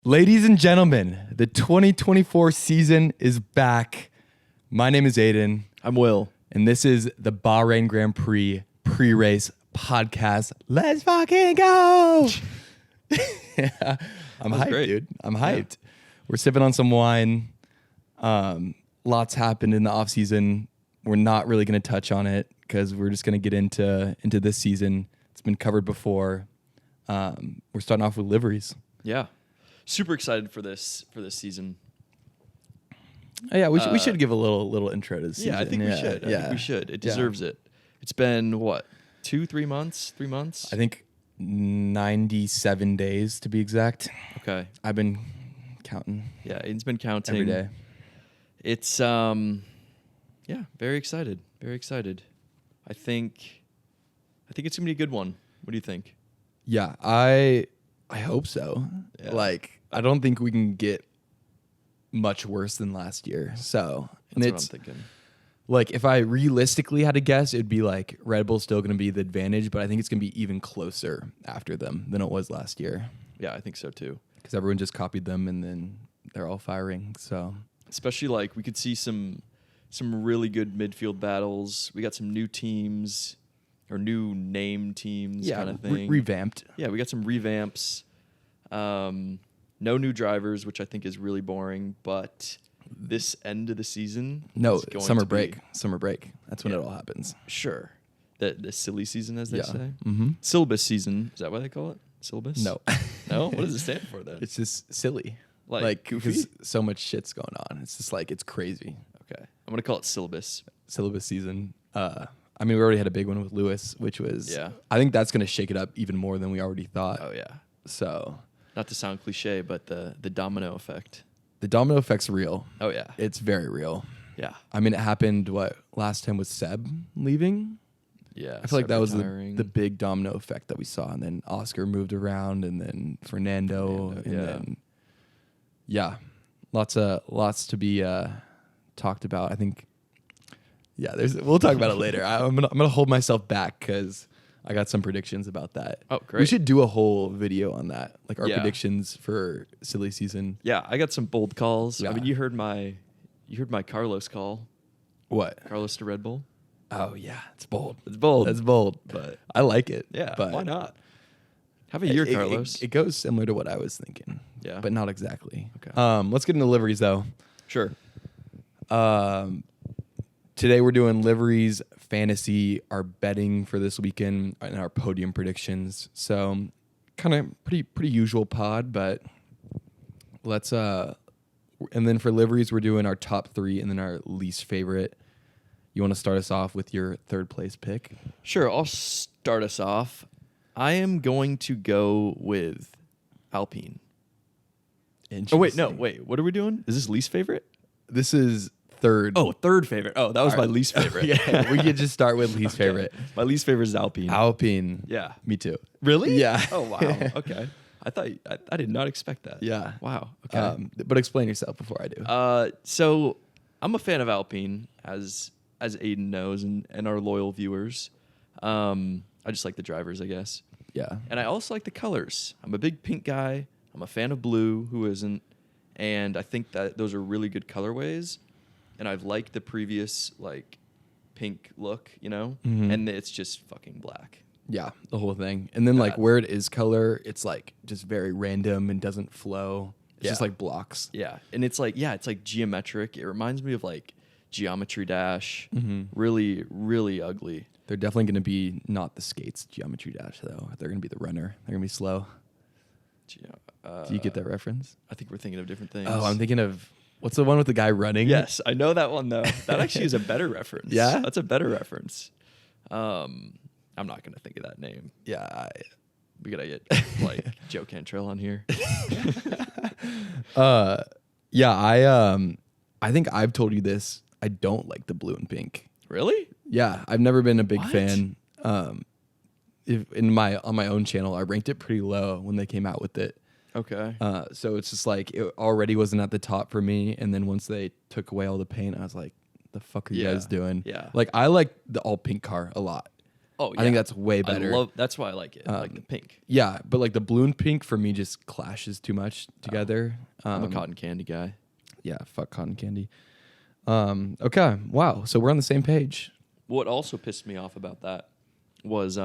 Ladies and gentlemen, the 2024 season is back. My name is Aiden. I'm Will. And this is the Bahrain Grand Prix pre-race podcast. Let's fucking go! Yeah, I'm hyped, great. dude. I'm hyped. Yeah. We're sipping on some wine. Lots happened in the off season. We're not really going to touch on it because we're just going to get into this season. It's been covered before. We're starting off with liveries. Yeah. Super excited for this season. Oh, yeah, we should give a little intro to the season. Yeah, I think we should. I think we should. It deserves it. It's been what, 2-3 months? 3 months? I think 97 days to be exact. Okay. I've been counting. Yeah, Aiden's been counting every day. It's very excited. Very excited. I think it's gonna be a good one. What do you think? Yeah, I hope so. Yeah. Like, I don't think we can get much worse than last year. So that's what I'm thinking. Like, if I realistically had to guess, it'd be like Red Bull's still going to be the advantage, but I think it's going to be even closer after them than it was last year. Yeah, I think so too. Because everyone just copied them, and then they're all firing. So, especially like we could see some really good midfield battles. We got some new teams or new name teams, kind of thing. Revamped. Yeah, we got some revamps. No new drivers, which I think is really boring, but this end of the season is going summer to break. be, Summer break. That's when it all happens. Sure. The silly season, as they say. Mm-hmm. Syllabus season. Is that what they call it? Syllabus? No. No? What does it stand for then? It's just silly. Like goofy? Because so much shit's going on. It's just like, it's crazy. Okay. I'm going to call it syllabus. Syllabus season. I mean, we already had a big one with Lewis, which was, I think that's going to shake it up even more than we already thought. Oh, yeah. So, not to sound cliche, but the domino effect. The domino effect's real. Oh, yeah. It's very real. Yeah. I mean, it happened, last time with Seb leaving? Yeah. I feel like that was the big domino effect that we saw. And then Oscar moved around, and then Fernando and then, lots to be talked about. I think, we'll talk about it later. I'm gonna hold myself back because I got some predictions about that. Oh, great. We should do a whole video on that, like our predictions for silly season. Yeah, I got some bold calls. Yeah. I mean, you heard my Carlos call. What? Carlos to Red Bull. Oh yeah, it's bold. It's bold. That's bold, but I like it. Yeah, but why not? Have a year, Carlos. It goes similar to what I was thinking. Yeah, but not exactly. Okay. Let's get into liveries though. Sure. Today we're doing liveries, fantasy, our betting for this weekend, and our podium predictions. So, kind of pretty usual pod, but let's and then for liveries we're doing our top 3 and then our least favorite. You want to start us off with your third place pick? Sure, I'll start us off. I am going to go with Alpine. Oh wait, what are we doing? Is this least favorite? This is third. Oh, third favorite. Oh, that was my least favorite. Yeah, we could just start with least favorite. My least favorite is Alpine. Alpine. Yeah. Me too. Really? Yeah. Oh, wow. Okay. I did not expect that. Yeah. Wow. Okay. But explain yourself before I do. So I'm a fan of Alpine, as Aiden knows, and our loyal viewers. I just like the drivers, I guess. Yeah. And I also like the colors. I'm a big pink guy. I'm a fan of blue. Who isn't? And I think that those are really good colorways. And I've liked the previous pink look, Mm-hmm. and it's just fucking black. Yeah, the whole thing. And then where it is color, it's just very random and doesn't flow. It's just blocks. Yeah. And it's geometric. It reminds me of Geometry Dash. Mm-hmm. Really, really ugly. They're definitely going to be not the skates Geometry Dash though. They're going to be the runner. They're going to be slow. Do you get that reference? I think we're thinking of different things. Oh, I'm thinking of what's the one with the guy running? Yes, I know that one though. That actually is a better reference. Yeah? That's a better reference. I'm not going to think of that name. Yeah. We got to get Joe Cantrell on here. I think I've told you this. I don't like the blue and pink. Really? Yeah, I've never been a big What? fan. On my own channel, I ranked it pretty low when they came out with it. Okay. So it's just it already wasn't at the top for me, and then once they took away all the paint, I was like, "The fuck are you guys doing?" Yeah. I like the all pink car a lot. Oh, I think yeah. that's way better. That's why I like it. I like the pink. Yeah, but like the blue and pink for me just clashes too much together. I'm a cotton candy guy. Yeah, fuck cotton candy. Okay, wow. So we're on the same page. What also pissed me off about that was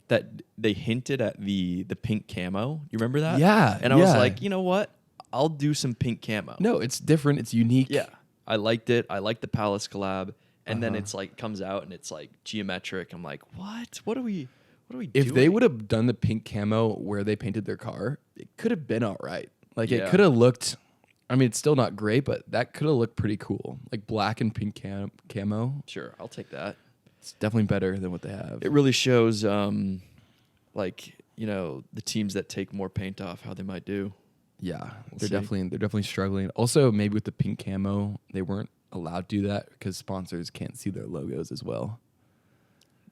that they hinted at the pink camo. You remember that? Yeah, And I was yeah. like, you know what? I'll do some pink camo. No, it's different. It's unique. Yeah. I liked it. I liked the Palace collab. And then Uh-huh. it's like comes out and it's like geometric. I'm like, what? What are we doing? If they would have done the pink camo where they painted their car, it could have been all right. Like it Yeah. could have looked. I mean, it's still not great, but that could have looked pretty cool. Like black and pink camo. Sure, I'll take that. It's definitely better than what they have. It really shows like, you know, the teams that take more paint off, how they might do. Yeah, see. they're definitely struggling. Also, maybe with the pink camo, they weren't allowed to do that because sponsors can't see their logos as well.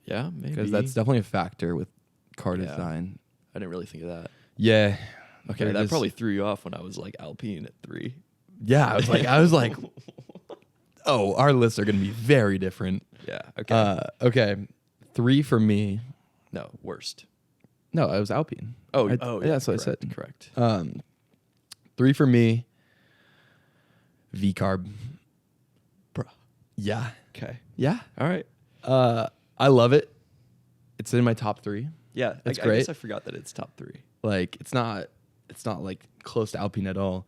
Yeah, maybe. Because that's definitely a factor with car Yeah. design. I didn't really think of that. Yeah. Okay, They're that just- probably threw you off when I was like Alpine at 3. Yeah, I was like, oh, our lists are gonna be very different. Yeah. Okay. Okay, 3 for me. No, worst. No, I was Alpine. Oh, yeah, yeah, that's what I said. Correct. 3 for me. V carb. Bruh. Yeah, Okay. yeah. All right. I love it. It's in my top 3. Yeah, It's I great. guess I forgot that it's top 3. Like it's not like close to Alpine at all.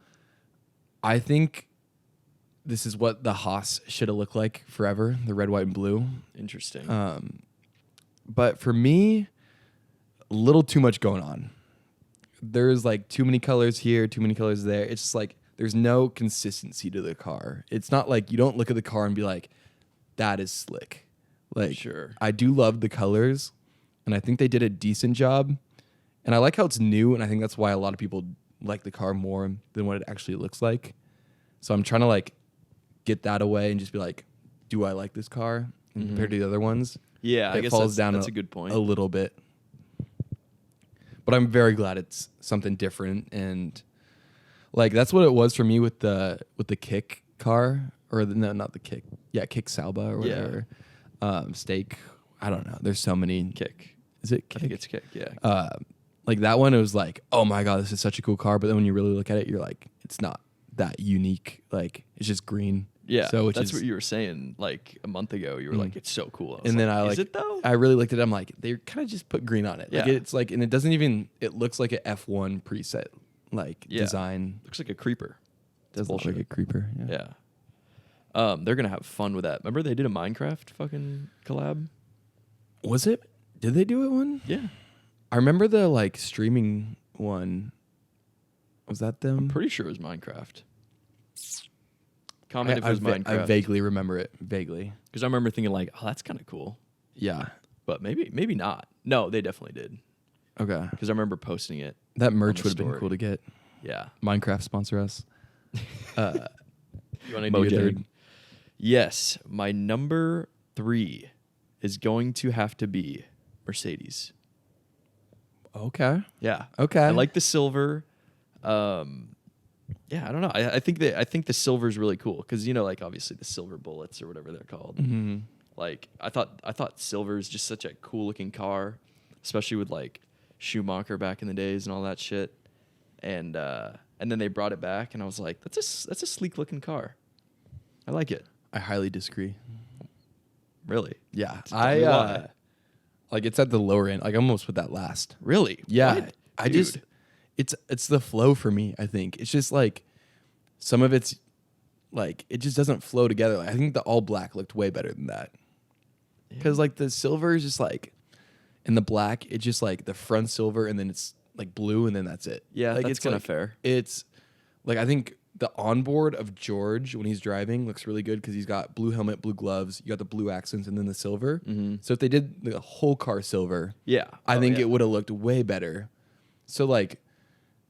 I think this is what the Haas should have looked like forever, the red, white, and blue. Interesting. But for me, a little too much going on. There's like too many colors here, too many colors there. It's just like there's no consistency to the car. It's not like you don't look at the car and be like, that is slick. Like, Sure. I do love the colors, and I think they did a decent job. And I like how it's new, and I think that's why a lot of people like the car more than what it actually looks like. So I'm trying to like get that away and just be like, do I like this car? And compared to the other ones, Yeah, I it guess falls down that's a good point. a little bit. But I'm very glad it's something different, and like that's what it was for me with the kick car, or no, not the kick, kick Salba or Yeah. whatever. Steak, I don't know. There's so many. Kick. Is it I kick? think it's kick. Yeah. Like that one, it was like, oh my god, this is such a cool car. But then when you really look at it, you're like, it's not that unique. Like it's just green. Yeah, So that's what you were saying like a month ago. You were like, it's so cool. And then I is like, it though? I really looked at it. I'm like, they kind of just put green on it. Like Yeah. it's like, and it doesn't even. It looks like an F1 preset, like Yeah. design. Looks like a creeper. Does look like a creeper. Yeah. Yeah. They're gonna have fun with that. Remember they did a Minecraft fucking collab? Was it? Did they do it one? Yeah. I remember the like streaming one. Was that them? I'm pretty sure it was Minecraft. Comment if it was I Minecraft. vaguely remember it. Vaguely. Because I remember thinking like, oh, that's kind of cool. Yeah. But maybe not. No, they definitely did. Okay. Because I remember posting it. That merch the would have been story. cool to get. Yeah. Minecraft sponsor us. You want to Mojang. do your third? Yes. My number 3 is going to have to be Mercedes. Okay. Yeah. Okay. I like the silver. Yeah, I don't know. I think the silver is really cool because you know, like obviously the silver bullets or whatever they're called. Mm-hmm. Like I thought silver is just such a cool looking car, especially with like Schumacher back in the days and all that shit. And then they brought it back, and I was like, that's a sleek looking car. I like it. I highly disagree. Really? Yeah. Tell me why. Like it's at the lower end. Like I almost put that last. Really? Yeah. What? I Dude. just it's the flow for me, I think. It's just like some of it's like it just doesn't flow together. Like, I think the all black looked way better than that. Cuz like the silver is just like and the black, it's just like the front silver and then it's like blue and then that's it. Yeah, like, that's it's kind of like- fair. It's like I think the onboard of George when he's driving looks really good because he's got blue helmet, blue gloves, you got the blue accents and then the silver. Mm-hmm. So if they did the whole car silver, Yeah. I Oh, think yeah. it would have looked way better. So like,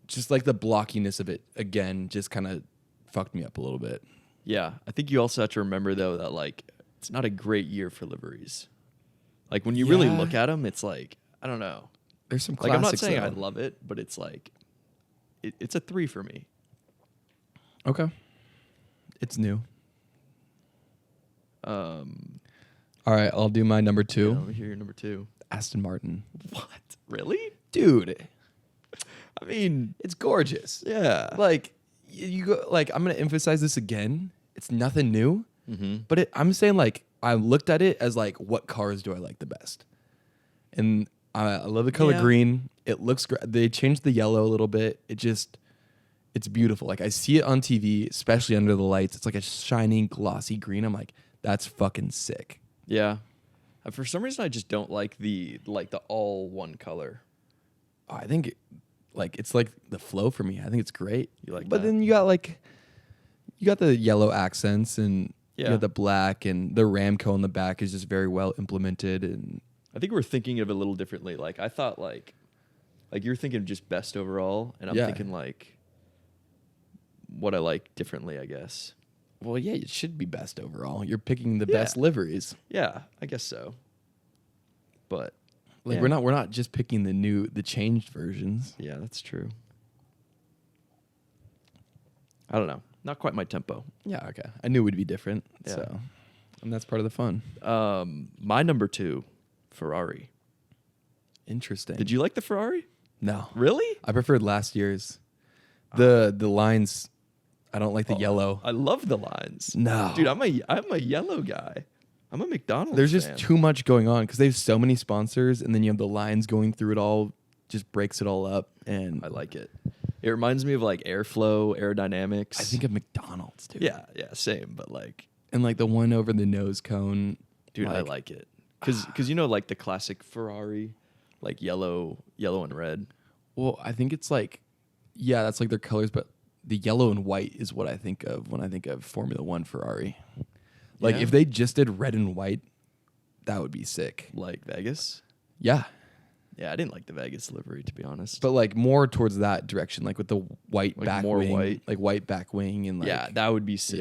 just like the blockiness of it again, just kind of fucked me up a little bit. Yeah, I think you also have to remember though that like it's not a great year for liveries. Like when you really Yeah. look at them, it's like I don't know. There's some Like classics. I'm not saying though. I love it, but it's like it's a 3 for me. Okay, it's new. Um, All right, I'll do my number Yeah, two. let me hear your number 2. Aston Martin. What? Really? Dude, I mean, it's gorgeous. yeah. Like you go like I'm going to emphasize this again. It's nothing new, Mm-hmm. but I'm saying like I looked at it as like what cars do I like the best? And I love the color Yeah. green. It looks great. They changed the yellow a little bit. It's beautiful. Like I see it on TV, especially under the lights. It's like a shining glossy green. I'm like, that's fucking sick. Yeah. For some reason, I just don't like the all one color. Oh, I think it's like the flow for me. I think it's great. You like but that? then you got the yellow accents and you Yeah. got the black and the Ramco on the back is just very well implemented. And I think we're thinking of it a little differently. Like I thought, like you're thinking of just best overall, and I'm Yeah. thinking like what I like differently, I guess. well, yeah, it should be best overall. You're picking the Yeah. best liveries. Yeah, I guess so. But Like yeah. we're not just picking the changed versions. Yeah, that's true. I don't know. Not quite my tempo. Yeah, okay. I knew it would be different. Yeah. So, and that's part of the fun. My number 2, Ferrari. Interesting. Did you like the Ferrari? No. Really? I preferred last year's. The lines, I don't like the yellow. I love the lines. No. Dude, I'm a yellow guy. I'm a McDonald's There's just fan. too much going on because they have so many sponsors, and then you have the lines going through it all, just breaks it all up. And I like it. It reminds me of like airflow, aerodynamics. I think of McDonald's, dude. Yeah, same. But like, And like the one over the nose cone. dude, I like it because you know like the classic Ferrari, like yellow and red. Well, I think it's like, yeah, that's like their colors, but the yellow and white is what I think of when I think of Formula One Ferrari. Like Yeah. if they just did red and white, that would be sick. Like Vegas. Yeah. Yeah, I didn't like the Vegas livery to be honest. But like more towards that direction, like with the white Like back more wing, white? like white back wing, and like yeah, that would be sick.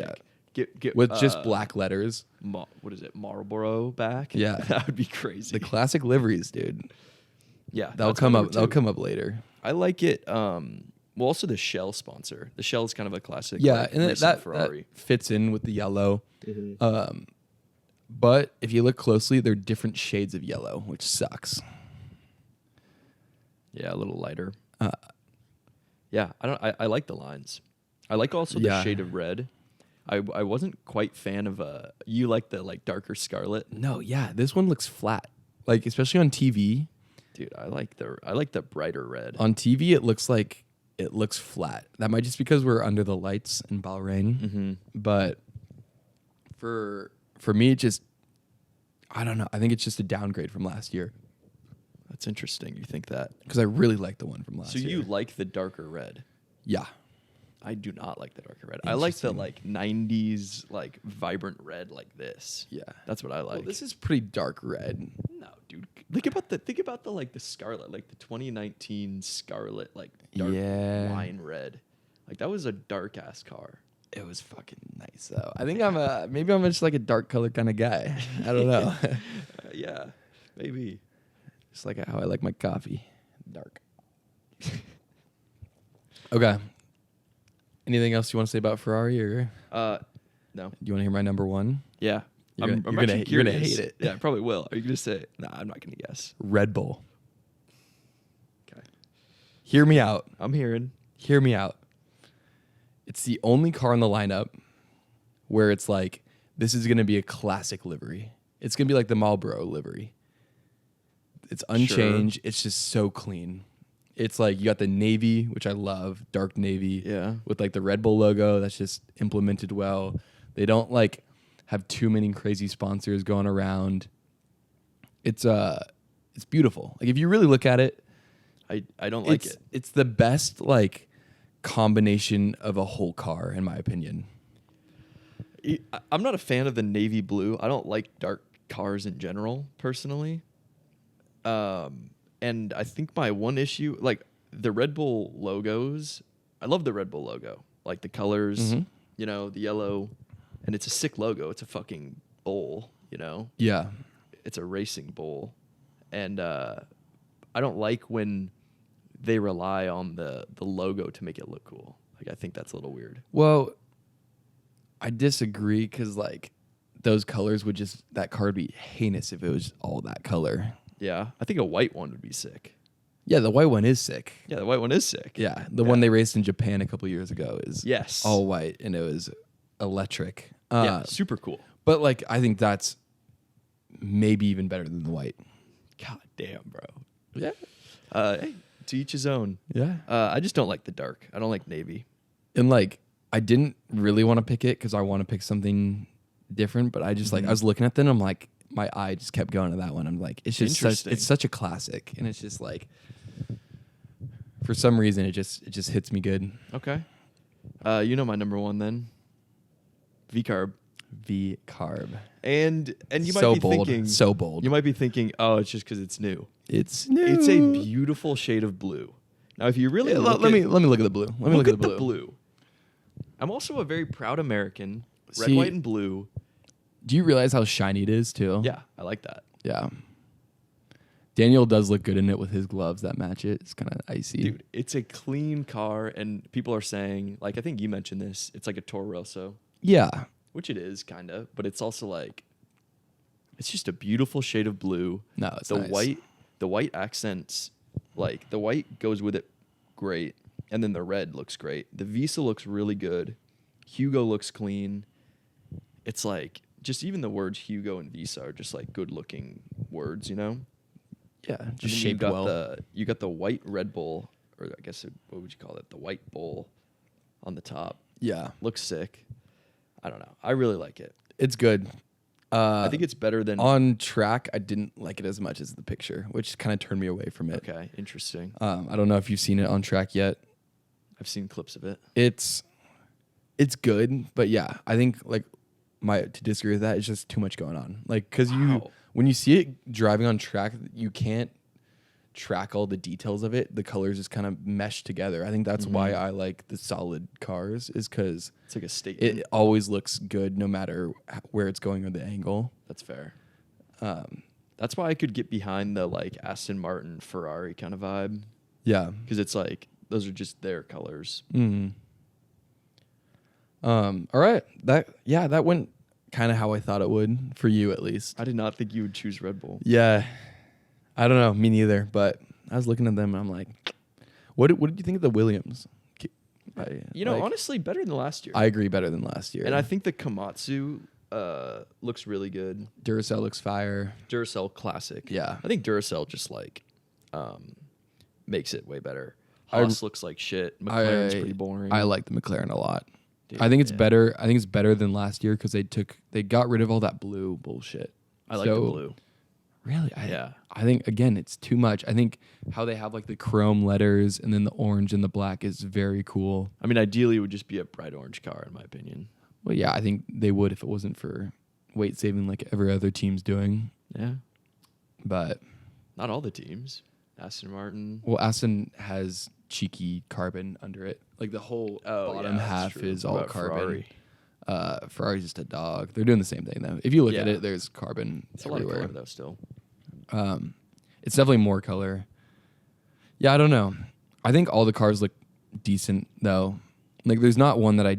yeah. Get with just black letters. What is it? Marlboro back. Yeah. that would be crazy. The classic liveries, dude. yeah, That'll that's come my up. number That'll 2. come up later. I like it. Well, also the Shell sponsor. The Shell is kind of a classic. Yeah, like, and recent that Ferrari. fits in with the yellow. But if you look closely, they're different shades of yellow, which sucks. Yeah, a little lighter. Uh, Yeah, I like the lines. I like also the Yeah. shade of red. I wasn't quite fan of you like the like darker scarlet. No, yeah, this one looks flat. Like especially on TV. Dude, I like the brighter red. On TV, it looks flat. That might just because we're under the lights in Bahrain. Mm-hmm. But for me, it just I don't know. I think it's just a downgrade from last year That's interesting. You think that? because I really like the one from last So year. you like the darker red? Yeah. I do not like the darker red. I like the like 90s like vibrant red like this. Yeah. That's what I like. Well, this is pretty dark red. No, dude. Think about the like the scarlet, like the 2019 scarlet, like dark Yeah. wine red. Like that was a dark ass car. It was fucking nice though. I think maybe I'm just like a dark color kind of guy. I don't know. Yeah, maybe. Just like how I like my coffee, dark. Okay. Anything else you want to say about Ferrari, or No. do you want to hear my number one? Yeah. You're I'm gonna actually you're gonna curious. hate it. Yeah, I probably will. Are you gonna say? Nah, I'm not gonna guess. Red Bull. Okay. Hear me out. I'm hearing. Hear me out. It's the only car in the lineup where it's like, this is going to be a classic livery. It's going to be like the Marlboro livery. It's unchanged. It's just so clean. It's like you got the navy, which I love, dark navy. Yeah. With like the Red Bull logo that's just implemented well. They don't like have too many crazy sponsors going around. It's beautiful. Like if you really look at it, I don't like it. It's the best like combination of a whole car, in my opinion. I'm not a fan of the navy blue. I don't like dark cars in general, personally. And I think my one issue, like the Red Bull logos, I love the Red Bull logo, like the colors, Mhm. you know, the yellow, and it's a sick logo. It's a fucking bowl, you know. Yeah. It's a racing bowl, and I don't like when they rely on the logo to make it look cool. Like I think that's a little weird. Well, I disagree because like those colors would just, that car would be heinous if it was all that color. Yeah, I think a white one would be sick. Yeah, the white one is sick. Yeah, the white one is sick. Yeah, the one they raced in Japan a couple years ago is Yes. all white, and it was electric. Yeah, super cool. But like, I think that's maybe even better than the white. God damn, bro. Yeah. Hey, to each his own. Yeah. I just don't like the dark. I don't like navy. And like, I didn't really want to pick it because I want to pick something different, but I just like, I was looking at them, I'm like, my eye just kept going to that one. I'm like, it's just Interesting. such a classic, and it's just like, for some reason, it just hits me good. Okay. You know my number one then. V-carb. V-carb. And you might So be bold. thinking So bold. You might be thinking, oh, it's just because it's new. It's new. It's a beautiful shade of blue. Now, if you really let me look at the blue. Let me look at the blue. I'm also a very proud American. Red, See- white, and blue. Do you realize how shiny it is too? Yeah, I like that. Yeah. Daniel does look good in it with his gloves that match it. It's kind of icy. Dude, it's a clean car, and people are saying, like, I think you mentioned this, it's like a Toro Rosso, Yeah. which it is, kind of, but it's also like, it's just a beautiful shade of blue. No, it's the nice. the white accents, like, the white goes with it great, and then the red looks great. The Visa looks really good. Hugo looks clean. It's like, just even the words Hugo and Visa are just like good looking words, you know? Yeah. And Just then shaped well. You got the white Red Bull, or I guess what would you call it? The white bowl on the top. Yeah. Looks sick. I don't know. I really like it. It's good. I think it's better than On track, I didn't like it as much as the picture, which kind of turned me away from it. Okay, interesting. I don't know if you've seen it on track yet. I've seen clips of it. It's good, but yeah, I think like to disagree with that, it's just too much going on. Like, cause Wow. when you see it driving on track, you can't track all the details of it. The colors just kind of mesh together. I think that's why I like the solid cars, is because It's like a statement. it always looks good no matter where it's going or the angle. That's fair. That's why I could get behind the like Aston Martin, Ferrari kind of vibe, Yeah. because it's like those are just their colors. All right. That went kind of how I thought it would, for you at least. I did not think you would choose Red Bull. Yeah. I don't know, me neither, but I was looking at them and I'm like, what did you think of the Williams? Honestly, better than last year. I agree, better than last year. And I think the Komatsu looks really good. Duracell looks fire. Duracell classic. Yeah. I think Duracell just like makes it way better. I- Haas looks like shit. McLaren's pretty boring. I like the McLaren a lot. Dude, I think it's yeah. better. I think it's better than last year because they got rid of all that blue bullshit. I like the So, blue. Really? Yeah. I think, again, it's too much. I think how they have like the chrome letters and then the orange and the black is very cool. I mean, ideally, it would just be a bright orange car, in my opinion. Well, yeah, I think they would if it wasn't for weight saving like every other team's doing. Yeah. But, Not all the teams. Aston Martin. well, Aston has cheeky carbon under it. Like the whole bottom that's half true. is What all about carbon. Ferrari? Ferrari's just a dog. They're doing the same thing though. If you look at Yeah. it, there's carbon It's a lot of everywhere. color, though, still. It's definitely more color. Yeah, I don't know. I think all the cars look decent though. Like there's not one that I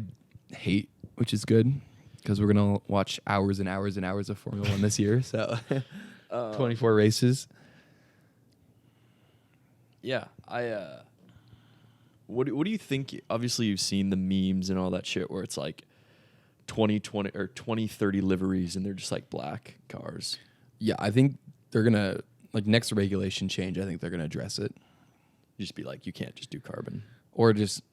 hate, which is good because we're gonna watch hours and hours and hours of Formula One this year. So 24 races. Yeah, what do you think? Obviously, you've seen the memes and all that shit where it's like 2020 or 2030 liveries and they're just like black cars. Yeah, I think they're gonna like next regulation change. I think they're gonna address it Just be like, you can't just do carbon. or just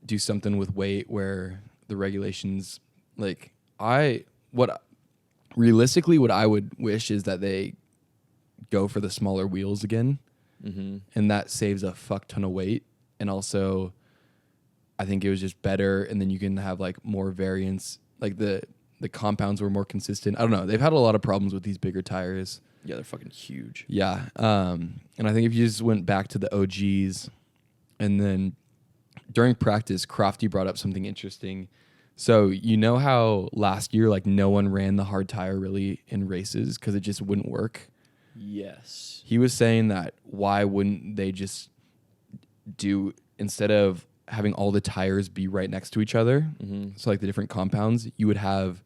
do something with weight where the regulations like realistically what I would wish is that they go for the smaller wheels again. Mm-hmm. And that saves a fuck ton of weight. And also, I think it was just better. And then you can have like more variance. Like the compounds were more consistent. I don't know. They've had a lot of problems with these bigger tires. Yeah, they're fucking huge. Yeah. And I think if you just went back to the OGs, and then during practice, Crofty brought up something interesting. So you know how last year, like no one ran the hard tire really in races because it just wouldn't work. Yes. He was saying that why wouldn't they just do, instead of having all the tires be right next to each other, so like the different compounds, you would have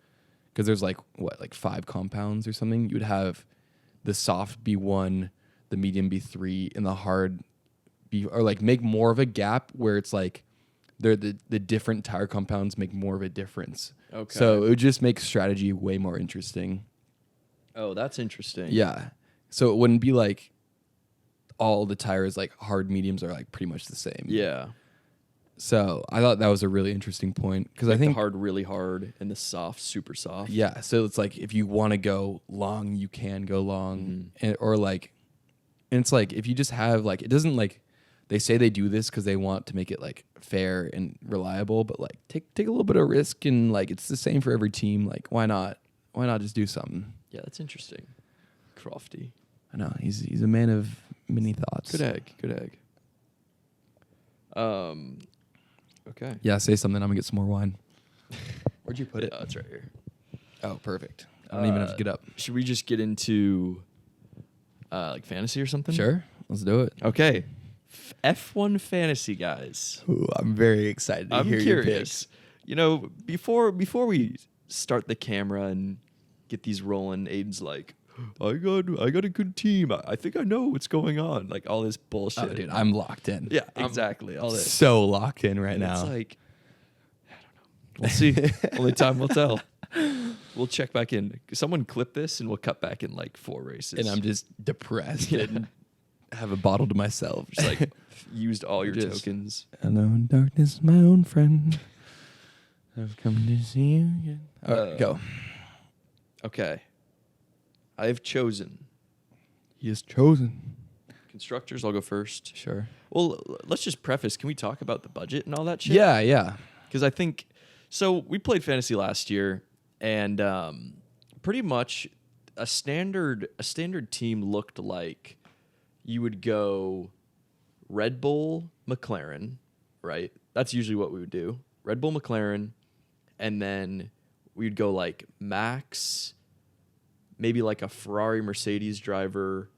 because there's like 5 compounds or something. You would have the soft be 1, the medium be 3, and the hard be, or like make more of a gap where it's like the different tire compounds make more of a difference. Okay. So it would just make strategy way more interesting. Oh, that's interesting. Yeah. So it wouldn't be like all the tires, like hard mediums are like pretty much the same. Yeah. So I thought that was a really interesting point because I think the hard really hard and the soft super soft. yeah. So it's like if you want to go long, you can go long, and it's like if you just have like it doesn't like they say they do this because they want to make it like fair and reliable, but like take a little bit of risk and like it's the same for every team. Like why not? Why not just do something? Yeah, that's interesting. Crofty. I know he's a man of many thoughts. Good egg. Okay. Yeah, say something. I'm gonna get some more wine. Where'd you put it? Oh, it's right here. Oh, perfect. I don't even have to get up. Should we just get into like fantasy or something? Sure, let's do it. Okay. F1 fantasy, guys. Ooh, I'm very excited to I'm hear your picks. curious. You know, before we start the camera and get these rolling, Aiden's like, I got a good team. I think I know what's going on. Like all this bullshit. Oh, dude, I'm locked in. Yeah, exactly. All this. So locked in right And now. It's like, I don't know. We'll see. Only time will tell. We'll check back in. Someone clip this and we'll cut back in like 4 races. And I'm just depressed and have a bottle to myself. just like used all your Just- tokens. Hello, darkness, my own friend. I've come to see you again. All right, go. Okay. I've chosen He is chosen. constructors. I'll go first. Sure. Well, let's just preface. Can we talk about the budget and all that shit? Yeah. Because I think so. We played fantasy last year, and pretty much a standard team looked like you would go Red Bull, McLaren, right? That's usually what we would do. Red Bull, McLaren, and then we'd go like Max, maybe like a Ferrari, Mercedes driver,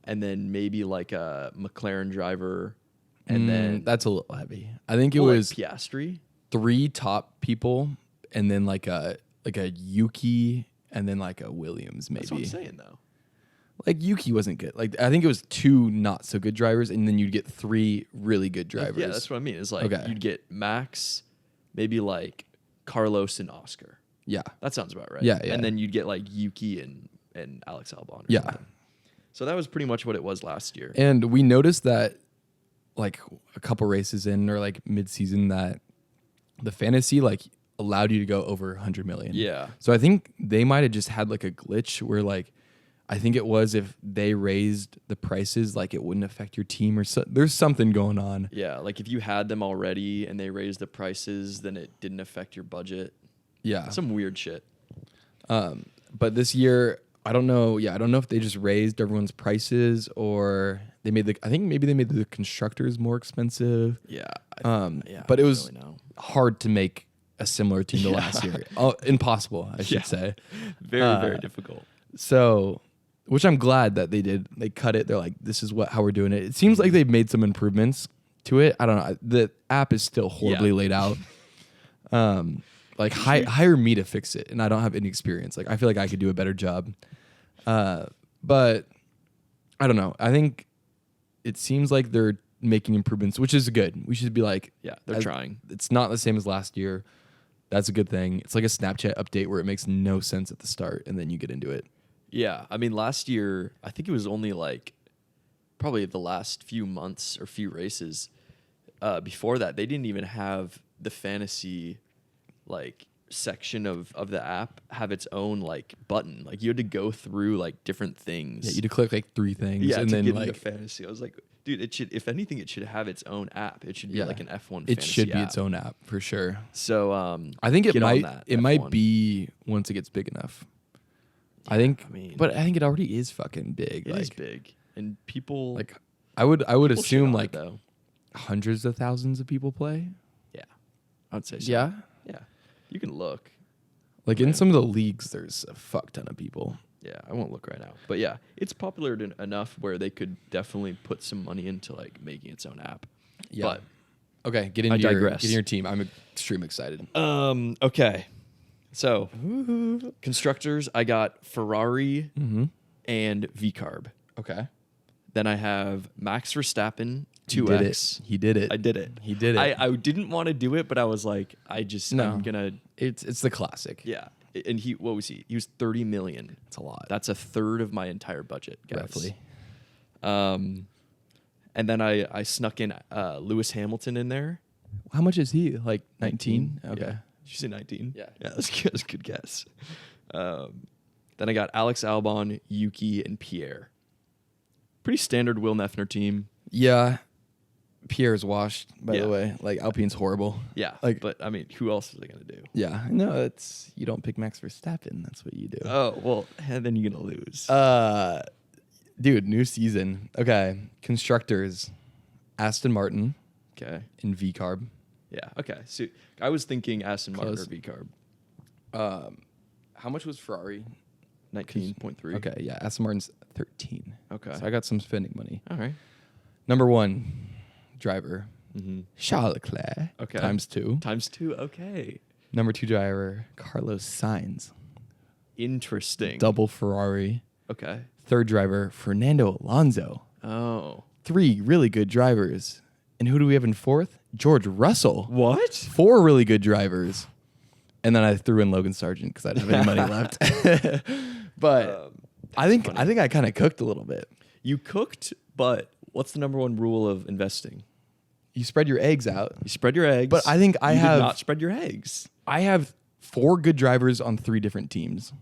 and then maybe like a McLaren driver, and then that's a little heavy. I think it well, like was Piastri. 3 top people, and then like a Yuki, and then like a Williams maybe. That's what I'm saying though. Like Yuki wasn't good. Like I think it was 2 not so good drivers, and then you'd get 3 really good drivers. Yeah, that's what I mean. It's like Okay. you'd get Max, maybe like Carlos and Oscar. Yeah. That sounds about right. Yeah. And then you'd get like Yuki and Alex Albon. Or Yeah. something. So that was pretty much what it was last year. And we noticed that like a couple races in or like mid-season that the fantasy like allowed you to go over 100 million. Yeah. So I think they might have just had like a glitch where like I think it was if they raised the prices like it wouldn't affect your team or so. There's something going on. Yeah, like if you had them already and they raised the prices, then it didn't affect your budget. Yeah. Some weird shit. But this year I don't know. Yeah, I don't know if they just raised everyone's prices or they made I think maybe they made the constructors more expensive. Yeah. But it was hard to make a similar team to last year. Impossible, I should say. Very difficult. So, which I'm glad that they did. They cut it. They're like, this is how we're doing it. It seems like they've made some improvements to it. I don't know. The app is still horribly laid out. Like hire me to fix it, and I don't have any experience. Like I feel like I could do a better job. But I don't know. I think it seems like they're making improvements, which is good. We should be like, Yeah, they're trying. It's not the same as last year. That's a good thing. It's like a Snapchat update where it makes no sense at the start, and then you get into it. Yeah, I mean, last year, I think it was only like probably the last few months or few races. Before that, they didn't even have the fantasy like section of the app have its own like button. Like you had to go through like different things. Yeah, you had to click like 3 things, Yeah, and to then get like into fantasy. I was like, dude, it should. If anything, it should have its own app. It should be like an F1. It fantasy should be app. its own app for sure. So I think it get on might. that, It might F1. be once it gets big enough. I think, but I think it already is fucking big. It is big, and people Like I would people shit assume on it, like though. hundreds of thousands of people play. Yeah, I would say so. Yeah. Yeah, you can look. Like in some of the leagues, there's a fuck ton of people. Yeah, I won't look right now, but yeah, it's popular enough where they could definitely put some money into like making its own app. Yeah. But Okay, get I into digress. your team. I'm extremely excited. Okay, So, constructors, I got Ferrari Mm-hmm. and V-Carb. Okay. Then I have Max Verstappen, He did 2X. it. He did it. I did it. He did it. I didn't want to do it, but I was like, I'm gonna, It's the classic. yeah. And what was he? He was 30 million. It's a lot. That's a third of my entire budget, guys. Roughly. And then I snuck in Lewis Hamilton in there. How much is he? Like 19? Okay. Yeah. Did you say 19? Yeah. Yeah, that's good. That's a good guess. Then I got Alex Albon, Yuki, and Pierre. Pretty standard Will Neffner team. Yeah. Pierre's washed, by Yeah. the way. Like Alpine's horrible. Yeah. Like- but I mean, who else is they gonna do? Yeah. No, it's you don't pick Max Verstappen. That's what you do. Oh well, and then you're gonna lose. Dude, new season. Okay. Constructors. Aston Martin Okay. and V-Carb. Yeah. Okay. So I was thinking Aston Martin Close. or V-Carb. How much was Ferrari? 19.3. Okay, yeah. Aston Martin's 13. Okay. So I got some spending money. All right. Number 1, driver. Mm-hmm. Charles Leclerc. Okay. Times 2. Times 2. Okay. Number 2 driver, Carlos Sainz. Interesting. Double Ferrari. Okay. Third driver, Fernando Alonso. Oh. 3 really good drivers. And who do we have in fourth? George Russell. What? 4 really good drivers. And then I threw in Logan Sargent because I didn't have any money left. But I think I kind of cooked a little bit. You cooked, but what's the number one rule of investing? You spread your eggs out. You spread your eggs. But I think I you have- did not spread your eggs. I have 4 good drivers on 3 different teams.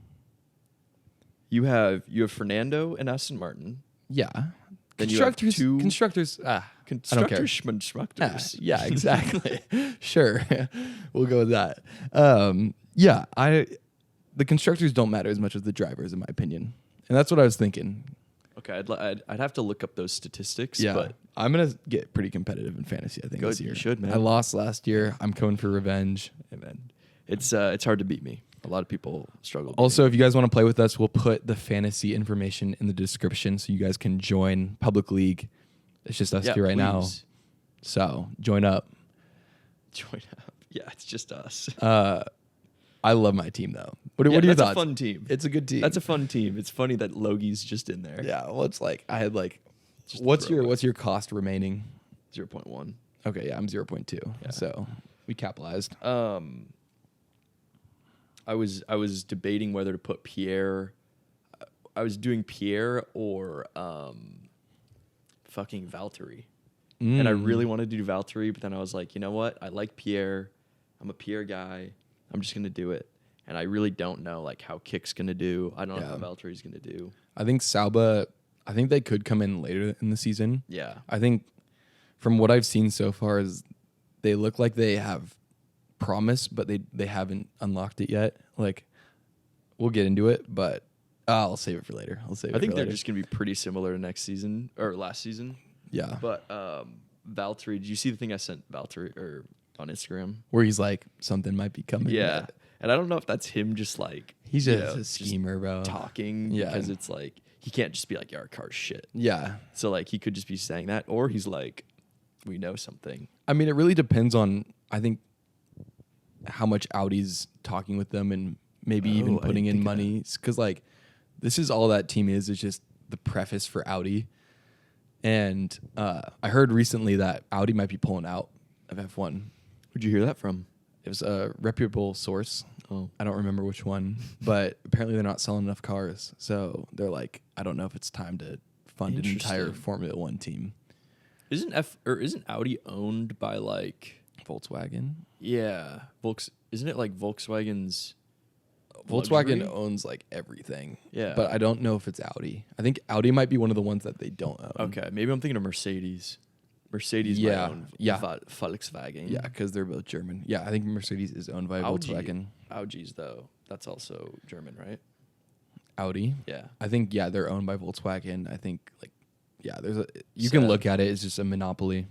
You have Fernando and Aston Martin. Yeah. Then you have Constructors. two- Constructors. I don't care. Constructors, schmuctors. Yeah, exactly. Sure, we'll go with that. Yeah, the constructors don't matter as much as the drivers, in my opinion, and that's what I was thinking. Okay, I'd have to look up those statistics. Yeah, but I'm gonna get pretty competitive in fantasy. I think Good, this year. you should, man. I lost last year. I'm coming for revenge. hey, man, it's hard to beat me. A lot of people struggle. Also, if you guys want to play with us, we'll put the fantasy information in the description so you guys can join Public League. It's just us two right now. So join up. Join up. Yeah, it's just us. I love my team though. What are your that's thoughts? a fun team. It's a good team. That's a fun team. It's funny that Logie's just in there. Yeah. Well, it's like I had like, Just what's throw your cost remaining? 0.1. Okay, yeah, I'm 0.2. Yeah. So we capitalized. I was debating whether to put Pierre. I was doing Pierre or fucking Valtteri. And I really wanted to do Valtteri, but then I was like, you know what? I like Pierre. I'm a Pierre guy. I'm just gonna do it. And I really don't know like how Kick's gonna do. I don't know how Valtteri's gonna do. I think Sauber. I think they could come in later in the season. Yeah. I think from what I've seen so far is they look like they have promise, but they haven't unlocked it yet. Like we'll get into it, but I'll save it for later. I think they're just gonna be pretty similar to next season or last season. yeah. But Valtteri, did you see the thing I sent Valtteri or on Instagram? Where he's like something might be coming. Yeah. but And I don't know if that's him just like He's you just know, a schemer, bro. talking Yeah. because it's like he can't just be like, yeah, our car's shit. Yeah. So like he could just be saying that, or he's like, we know something. I mean, it really depends on, I think, how much Audi's talking with them and maybe even I putting didn't in think of that. money. Because, like, this is all that team is just the preface for Audi. And I heard recently that Audi might be pulling out of F1. Where'd you hear that from? It was a reputable source. Oh, I don't remember which one, but apparently they're not selling enough cars. So they're like, I don't know if it's time to fund an entire Interesting. Formula One team. isn't Audi owned by like Volkswagen. Isn't it like Volkswagen's Volkswagen luxury? owns like everything. Yeah. But I don't know if it's Audi. I think Audi might be one of the ones that they don't own. Okay, maybe I'm thinking of Mercedes. Mercedes might Yeah, own yeah. Volkswagen. Yeah, because they're both German. Yeah, I think Mercedes is owned by Volkswagen. Audi's though, that's also German, right? Audi. Yeah. I think they're owned by Volkswagen. I think there's you can look at it as just a monopoly.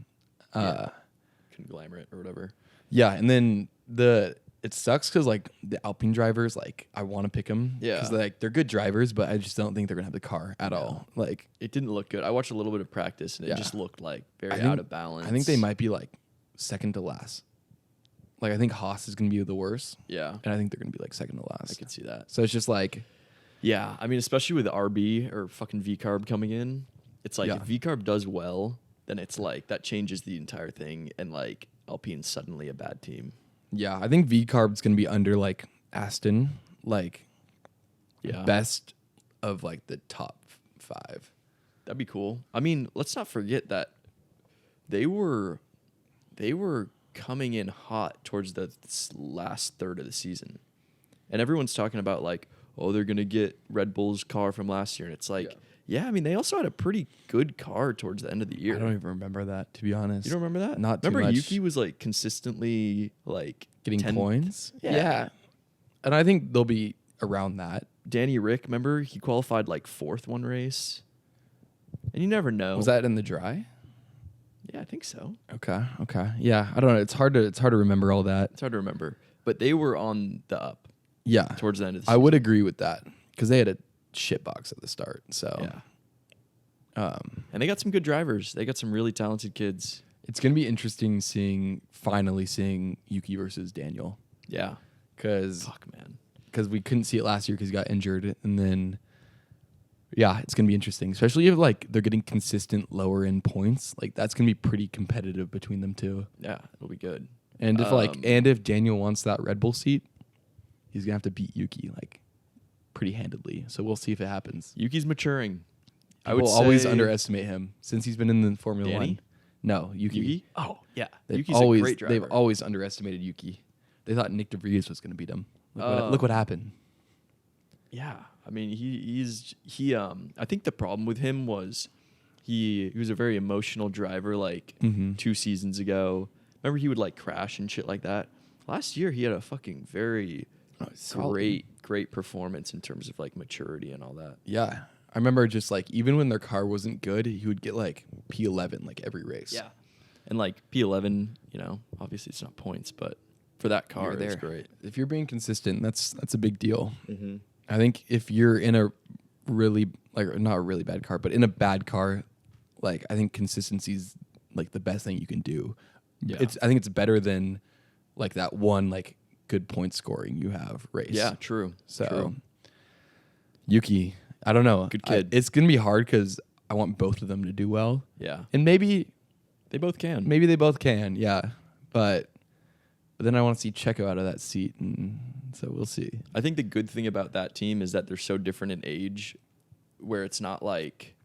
Conglomerate or whatever. Yeah, and then it sucks because like the Alpine drivers, like I want to pick them. Yeah. because they're good drivers, but I just don't think they're gonna have the car at all. Like It didn't look good. I watched a little bit of practice and Yeah. it just looked like very I think- out of balance. I think they might be like second to last. Like I think Haas is going to be the worst, Yeah, and I think they're going to be like second to last. I could see that. So it's just like, Yeah, I mean, especially with RB or fucking V-carb coming in, it's like Yeah. if V-carb does well, then it's like that changes the entire thing, and like Alpine's suddenly a bad team. yeah, I think V Carb's going to be under like Aston, like Yeah, best of like the top 5. that'd be cool. I mean, let's not forget that they were coming in hot towards the last third of the season, and everyone's talking about like, oh, they're gonna get Red Bull's car from last year, and it's like, yeah, I mean, they also had a pretty good car towards the end of the year. I don't even remember that, to be honest. You don't remember that? Not too remember much. Yuki was like consistently like Getting 10th? points? Yeah. And I think they'll be around that. Danny Rick, remember he qualified like 4th one race, and you never know. Was that in the dry? Yeah, I think so. Okay. Yeah, I don't know. It's hard to remember all that. It's hard to remember, but they were on the up Yeah. towards the end of the I season. would agree with that because they had a shit box at the start. So Yeah. And they got some good drivers. They got some really talented kids. it's going to be interesting finally seeing Yuki versus Daniel Yeah. because Fuck, man. we couldn't see it last year because he got injured. And then, yeah, it's going to be interesting, especially if like they're getting consistent lower end points. Like that's going to be pretty competitive between them two. Yeah, it'll be good. And if Daniel wants that Red Bull seat, he's going to have to beat Yuki like pretty handedly. So we'll see if it happens. Yuki's maturing. I People would always say- underestimate him since he's been in the Formula Danny? 1. No, Yuki. Yuki? Oh, yeah. They've Yuki's always, a great driver. They've always underestimated Yuki. They thought Nick DeVries was going to beat him. Oh. Look what happened. Yeah, I mean he I think the problem with him was he was a very emotional driver like Mhm. 2 seasons ago. Remember he would like crash and shit like that. Last year he had a fucking very solid. great performance in terms of like maturity and all that. Yeah. I remember just like even when their car wasn't good, he would get like P11 like every race. And like P11, you know, obviously it's not points, but for that car You're it's there. great. If you're being consistent, that's a big deal. Mm-hmm. I think if you're in a really like not a really bad car, but in a bad car, like I think consistency's like the best thing you can do. Yeah. I think it's better than like that one like good point scoring you have race. Yeah, true. So True. Yuki, I don't know. Good kid. It's gonna be hard because I want both of them to do well, Yeah. and maybe They both can. they both can. Yeah, but then I want to see Checo out of that seat, and so we'll see. I think the good thing about that team is that they're so different in age, where it's not like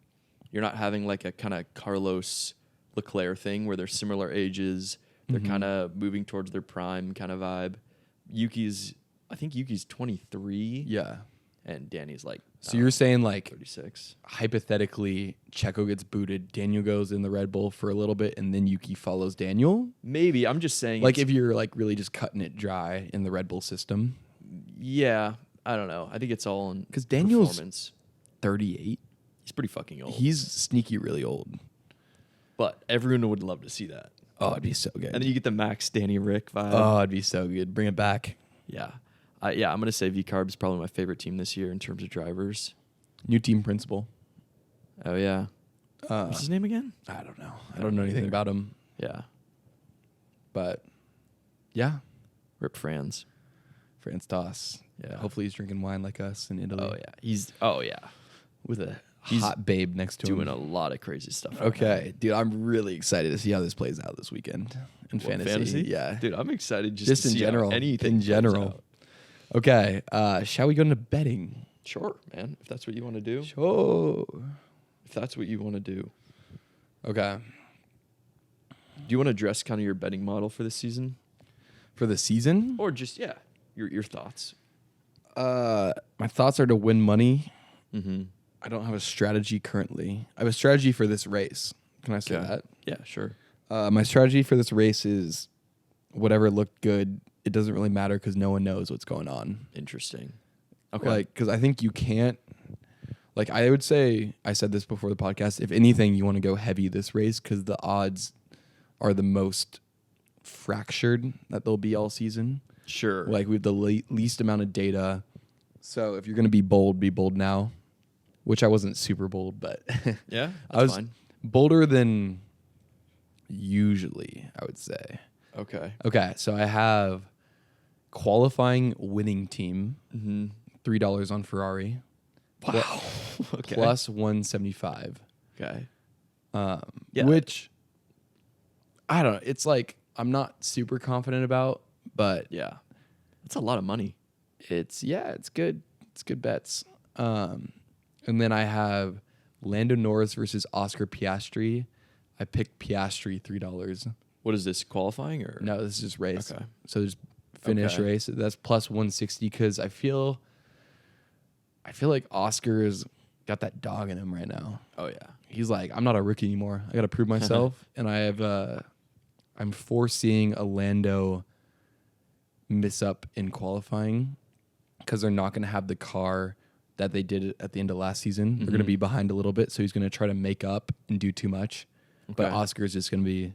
you're not having like a kind of Carlos Leclerc thing where they're similar ages. They're Mhm. kind of moving towards their prime kind of vibe. I think Yuki's 23. Yeah. And Danny's like, So you're saying like 36. hypothetically, Checo gets booted, Daniel goes in the Red Bull for a little bit, and then Yuki follows Daniel. Maybe. I'm just saying. Like if you're like really just cutting it dry in the Red Bull system, Yeah. I don't know. I think it's all in 'Cause Daniel's- performance. 38. He's pretty fucking old. He's sneaky really old. But everyone would love to see that. Oh, it'd be so good. And then you get the Max Danny Rick vibe. Oh, it'd be so good. Bring it back. Yeah. Yeah, I'm going to say V-Carb is probably my favorite team this year in terms of drivers. New team principal. Oh, yeah. What's his name again? I don't know. I don't know anything either. about him, Yeah. but yeah, Rip Franz. France Doss. Yeah. Hopefully he's drinking wine like us in Italy. Oh, yeah. With a He's hot babe next to Doing him. a lot of crazy stuff. right Okay, dude, I'm really excited to see how this plays out this weekend in now. What, fantasy. Yeah, Dude, I'm excited just to in see how general. anything In plays general. out. Okay, shall we go into betting? Sure, man. If that's what you want to do. Sure. If that's what you want to do. Okay, Do you want to address kind of your betting model for this season? for the season, Or just, yeah, your thoughts. my thoughts are to win money. Mm-hmm. I don't have a strategy currently. I have a strategy for this race. Can I say that? Yeah, sure. My strategy for this race is whatever looked good. It doesn't really matter because no one knows what's going on. Interesting. Okay. Like, because I think you can't. Like, I would say, I said this before the podcast. If anything, you want to go heavy this race because the odds are the most fractured that they'll be all season. Sure. Like, we have the least amount of data. So if you're going to be bold now. Which I wasn't super bold, but yeah, I was fine. bolder than usually, I would say. Okay. Okay, so I have qualifying winning team, Mm-hmm. $3 on Ferrari, Wow. Okay. plus 175. Okay. Which I don't know. It's like I'm not super confident about, but Yeah. That's a lot of money. it's good. It's good bets. And then I have Lando Norris versus Oscar Piastri. I picked Piastri $3. What is this, qualifying or? No, this is just race. Okay. So there's finish Okay. race. That's plus 160 because I feel like Oscar's got that dog in him right now. Oh, yeah. He's like, I'm not a rookie anymore. I got to prove myself. And I have, I'm foreseeing a Lando miss up in qualifying because they're not going to have the car that they did at the end of last season. They're going to be behind a little bit. So he's going to try to make up and do too much. But Okay. Oscar's just going to be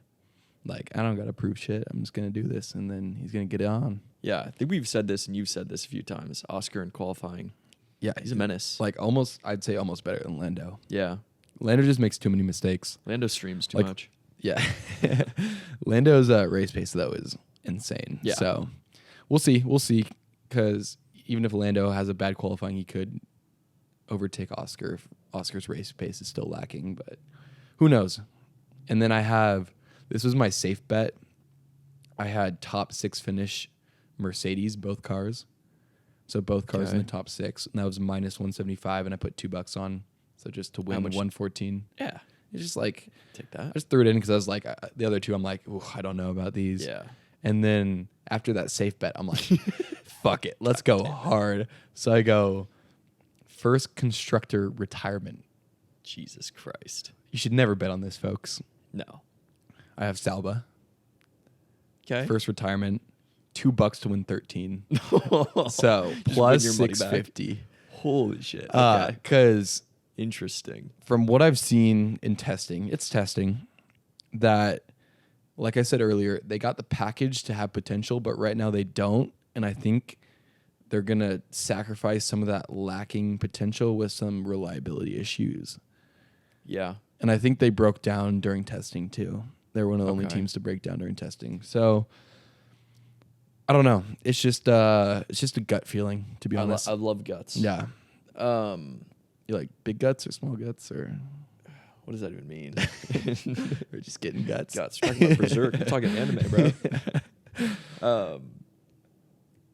like, I don't got to prove shit. I'm just going to do this. And then he's going to get it on. Yeah, I think we've said this and you've said this a few times. Oscar in qualifying. Yeah. He's a menace. Like I'd say almost better than Lando. Yeah. Lando just makes too many mistakes. Lando streams too Like- much. Yeah. Lando's race pace, though, is insane. Yeah. So we'll see. We'll see. Because even if Lando has a bad qualifying, he could overtake Oscar if Oscar's race pace is still lacking. But who knows? And then this was my safe bet. I had top 6 finish Mercedes, both cars. So both cars in the Okay. top 6. And that was minus 175. And I put $2 on. So just to win much? 114. Yeah. It's just like, Take I that. just threw it in because I was like, the other two, I'm like, ooh, I don't know about these. Yeah. And then after that safe bet, I'm like, fuck it, let's go hard. So I go first constructor retirement. Jesus Christ. You should never bet on this, folks. No. I have Salba, Okay. first retirement, $2 to win 13. So So plus your money back. 650. Holy shit. Okay. Because Interesting. from what I've seen in testing, it's testing that, like I said earlier, they got the package to have potential, but right now they don't. And I think they're going to sacrifice some of that lacking potential with some reliability issues. Yeah. And I think they broke down during testing too. They're one of the only Okay. teams to break down during testing. So I don't know. It's just a gut feeling, to be honest. I love guts. Yeah. Um, You like big guts or small guts or what does that even mean? or just getting guts? Guts. We're talking about Berserk. I'm talking anime, bro.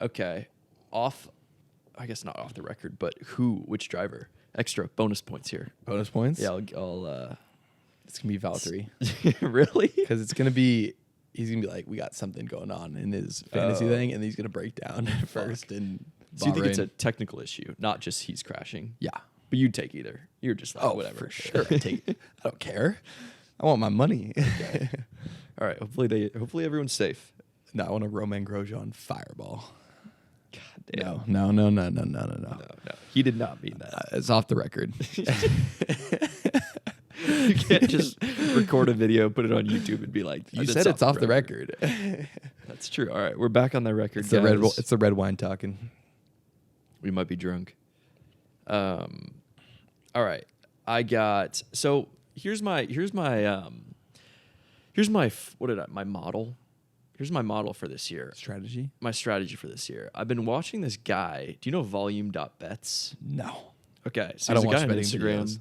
Okay. I guess not off the record, but which driver? Extra bonus points here. Bonus points? Yeah, I'll It's going to be Valtteri. really? Because he's going to be like, we got something going on in his fantasy Oh. thing, and he's going to break down first in So you think it's Bahrain. a technical issue, not just he's crashing? Yeah. But you'd take either. You're just like, whatever. for sure. I don't care. I want my money. All right. Hopefully everyone's safe. No, I want a Romain Grosjean fireball. God damn. No. No. He did not mean that. It's off the record. You can't just record a video, put it on YouTube, and be like, You said it's off the record. That's true. All right, we're back on the record. It's the red. guys. It's the red wine talking. We might be drunk. All right. I got so here's my my model. Here's my model for this year. Strategy? My strategy for this year. I've been watching this guy. Do you know volume.bets? No. Okay, so I don't he's a guy watch on betting Instagram. videos.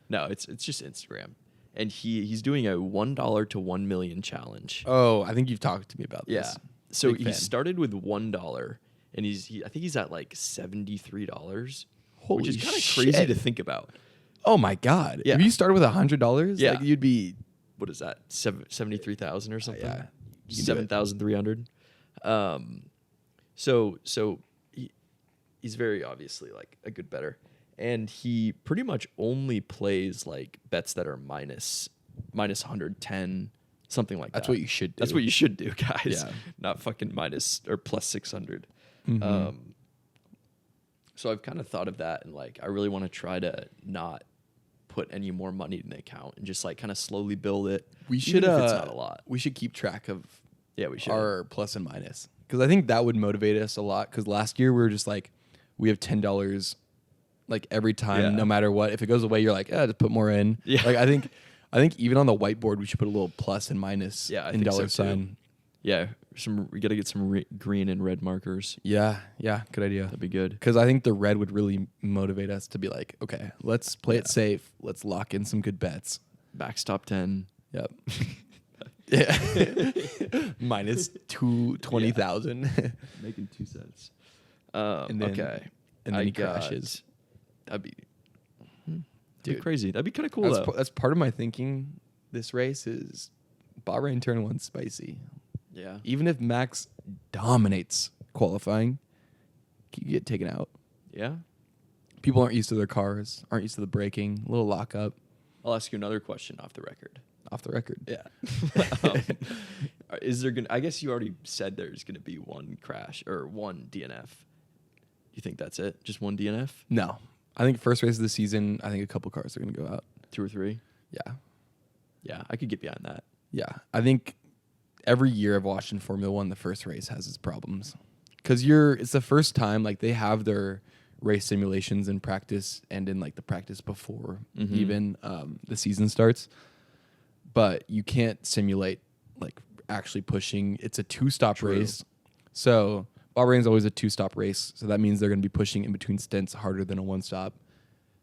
No, it's just Instagram. And he's doing a $1 to 1 million challenge. Oh, I think you've talked to me about Yeah. this. So Big he fan. started with $1 and I think he's at like $73. Holy which is kind of shit. crazy to think about. Oh my God. Yeah. If you started with $100, Yeah. like you'd be What is that? 73,000 or something? yeah. You can do it. 7,300. So he's very obviously like a good bettor. And he pretty much only plays like bets that are minus 110, something like That's that. what you should do. That's what you should do, guys. Yeah. Not fucking minus or plus 600. Mhm. So I've kind of thought of that, and like I really want to try to not put any more money in the account and just like kind of slowly build it. We even should. if it's not a lot. We should keep track of Yeah, we should. our plus and minus because I think that would motivate us a lot. Because last year we were just like, we have $10 like every time, Yeah. no matter what. If it goes away, you're like, just put more in. Yeah. Like I think even on the whiteboard we should put a little plus and minus Yeah, I in think so dollar too. sign. Yeah, we got to get some green and red markers. Yeah, good idea. That'd be good. Because I think the red would really motivate us to be like, okay, let's play it safe. Let's lock in some good bets. Backstop 10. Yep. Yeah. Minus 20,000. Making 2 cents. And then, okay. And then he crashes. That'd be Dude, crazy. That'd be kind of cool, though. That's part of my thinking this race is Bahrain turn 1 spicy. Yeah. Even if Max dominates qualifying, you get taken out. Yeah. People aren't used to their cars, aren't used to the braking, a little lockup. I'll ask you another question off the record. Off the record. Yeah. Is there gonna? I guess you already said there's gonna be one crash or one DNF. You think that's it? Just one DNF? No. I think first race of the season, I think a couple cars are going to go out. 2 or 3? Yeah. Yeah, I could get behind that. Yeah. I think every year I've watched in Formula One, the first race has its problems. Because it's the first time, like, they have their race simulations in practice and in, like, the practice before even the season starts. But you can't simulate, like, actually pushing. It's a 2-stop race. So Bahrain's always a 2-stop race. So that means they're going to be pushing in between stints harder than a 1-stop.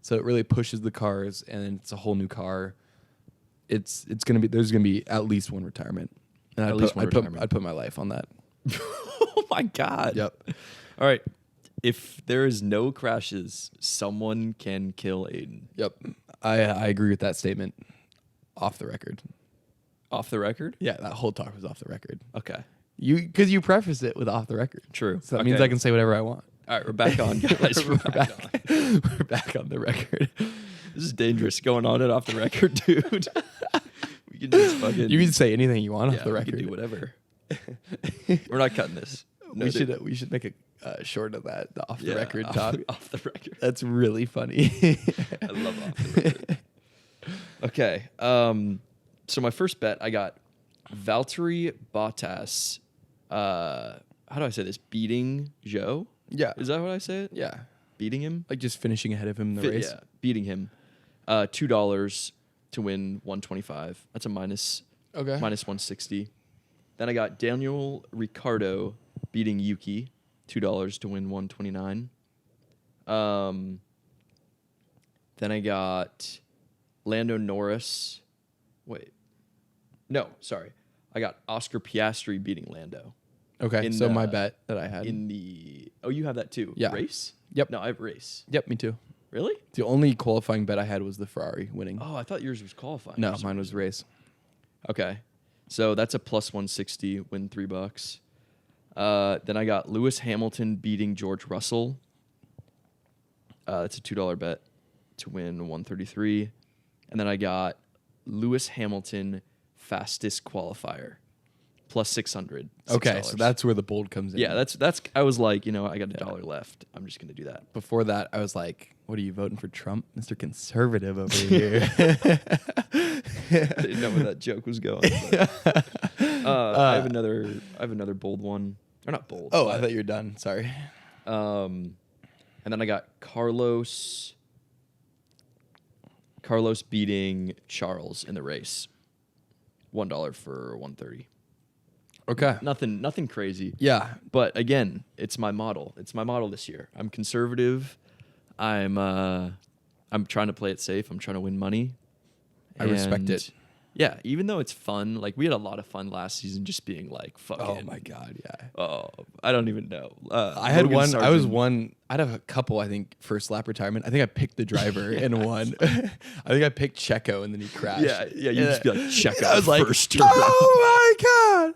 So it really pushes the cars, and it's a whole new car. It's going to be, there's going to be at least one retirement. And I'd put my life on that. Oh my God. Yep. All right. If there is no crashes, someone can kill Aiden. Yep. I agree with that statement. Off the record. Off the record? Yeah, that whole talk was off the record. Okay. Because you prefaced it with off the record. True. So that means I can say whatever I want. All right, we're back on, guys. We're back on. We're back on the record. This is dangerous going on and off the record, dude. We can just fucking... You can say anything you want off the record. We can do whatever. We're not cutting this. No, we should make a short of that, the off the record talk. Off the record. That's really funny. I love off the record. Okay. So my first bet, I got Valtteri Bottas. How do I say this? Beating Joe? Yeah. Is that what I say it? Yeah. Beating him? Like just finishing ahead of him in the race? Yeah, beating him. $2 to win 125. That's a minus 160. Then I got Daniel Ricciardo beating Yuki. $2 to win 129. Then I got Lando Norris. Wait. No, sorry. I got Oscar Piastri beating Lando. Okay, so my bet that I had. Oh, you have that too? Yeah. Race? Yep. No, I have race. Yep, me too. Really? The only qualifying bet I had was the Ferrari winning. Oh, I thought yours was qualifying. No, mine was race. Okay. So that's a plus 160, win $3. Then I got Lewis Hamilton beating George Russell. That's a $2 bet to win 133. And then I got Lewis Hamilton fastest qualifier. Plus 600. Okay, so that's where the bold comes in. Yeah, that's. I was like, I got $1 left. I'm just gonna do that. Before that, I was like, "What are you voting for, Trump, Mr. Conservative over here?" I didn't know where that joke was going. I have another bold one. Or not bold. Oh, I thought you were done. Sorry. And then I got Carlos beating Charles in the race. $1 for 130. Okay. Nothing crazy. Yeah. But again, it's my model. It's my model this year. I'm conservative. I'm trying to play it safe. I'm trying to win money. I respect it. Yeah, even though it's fun, like we had a lot of fun last season just being like fucking. Oh my God, yeah. Oh, I don't even know. I had one. Sargent. I was one. I had a couple. I think first lap retirement. I think I picked the driver and won. I think I picked Checo and then he crashed. Yeah. You just be like Checo. I was like, first oh my God.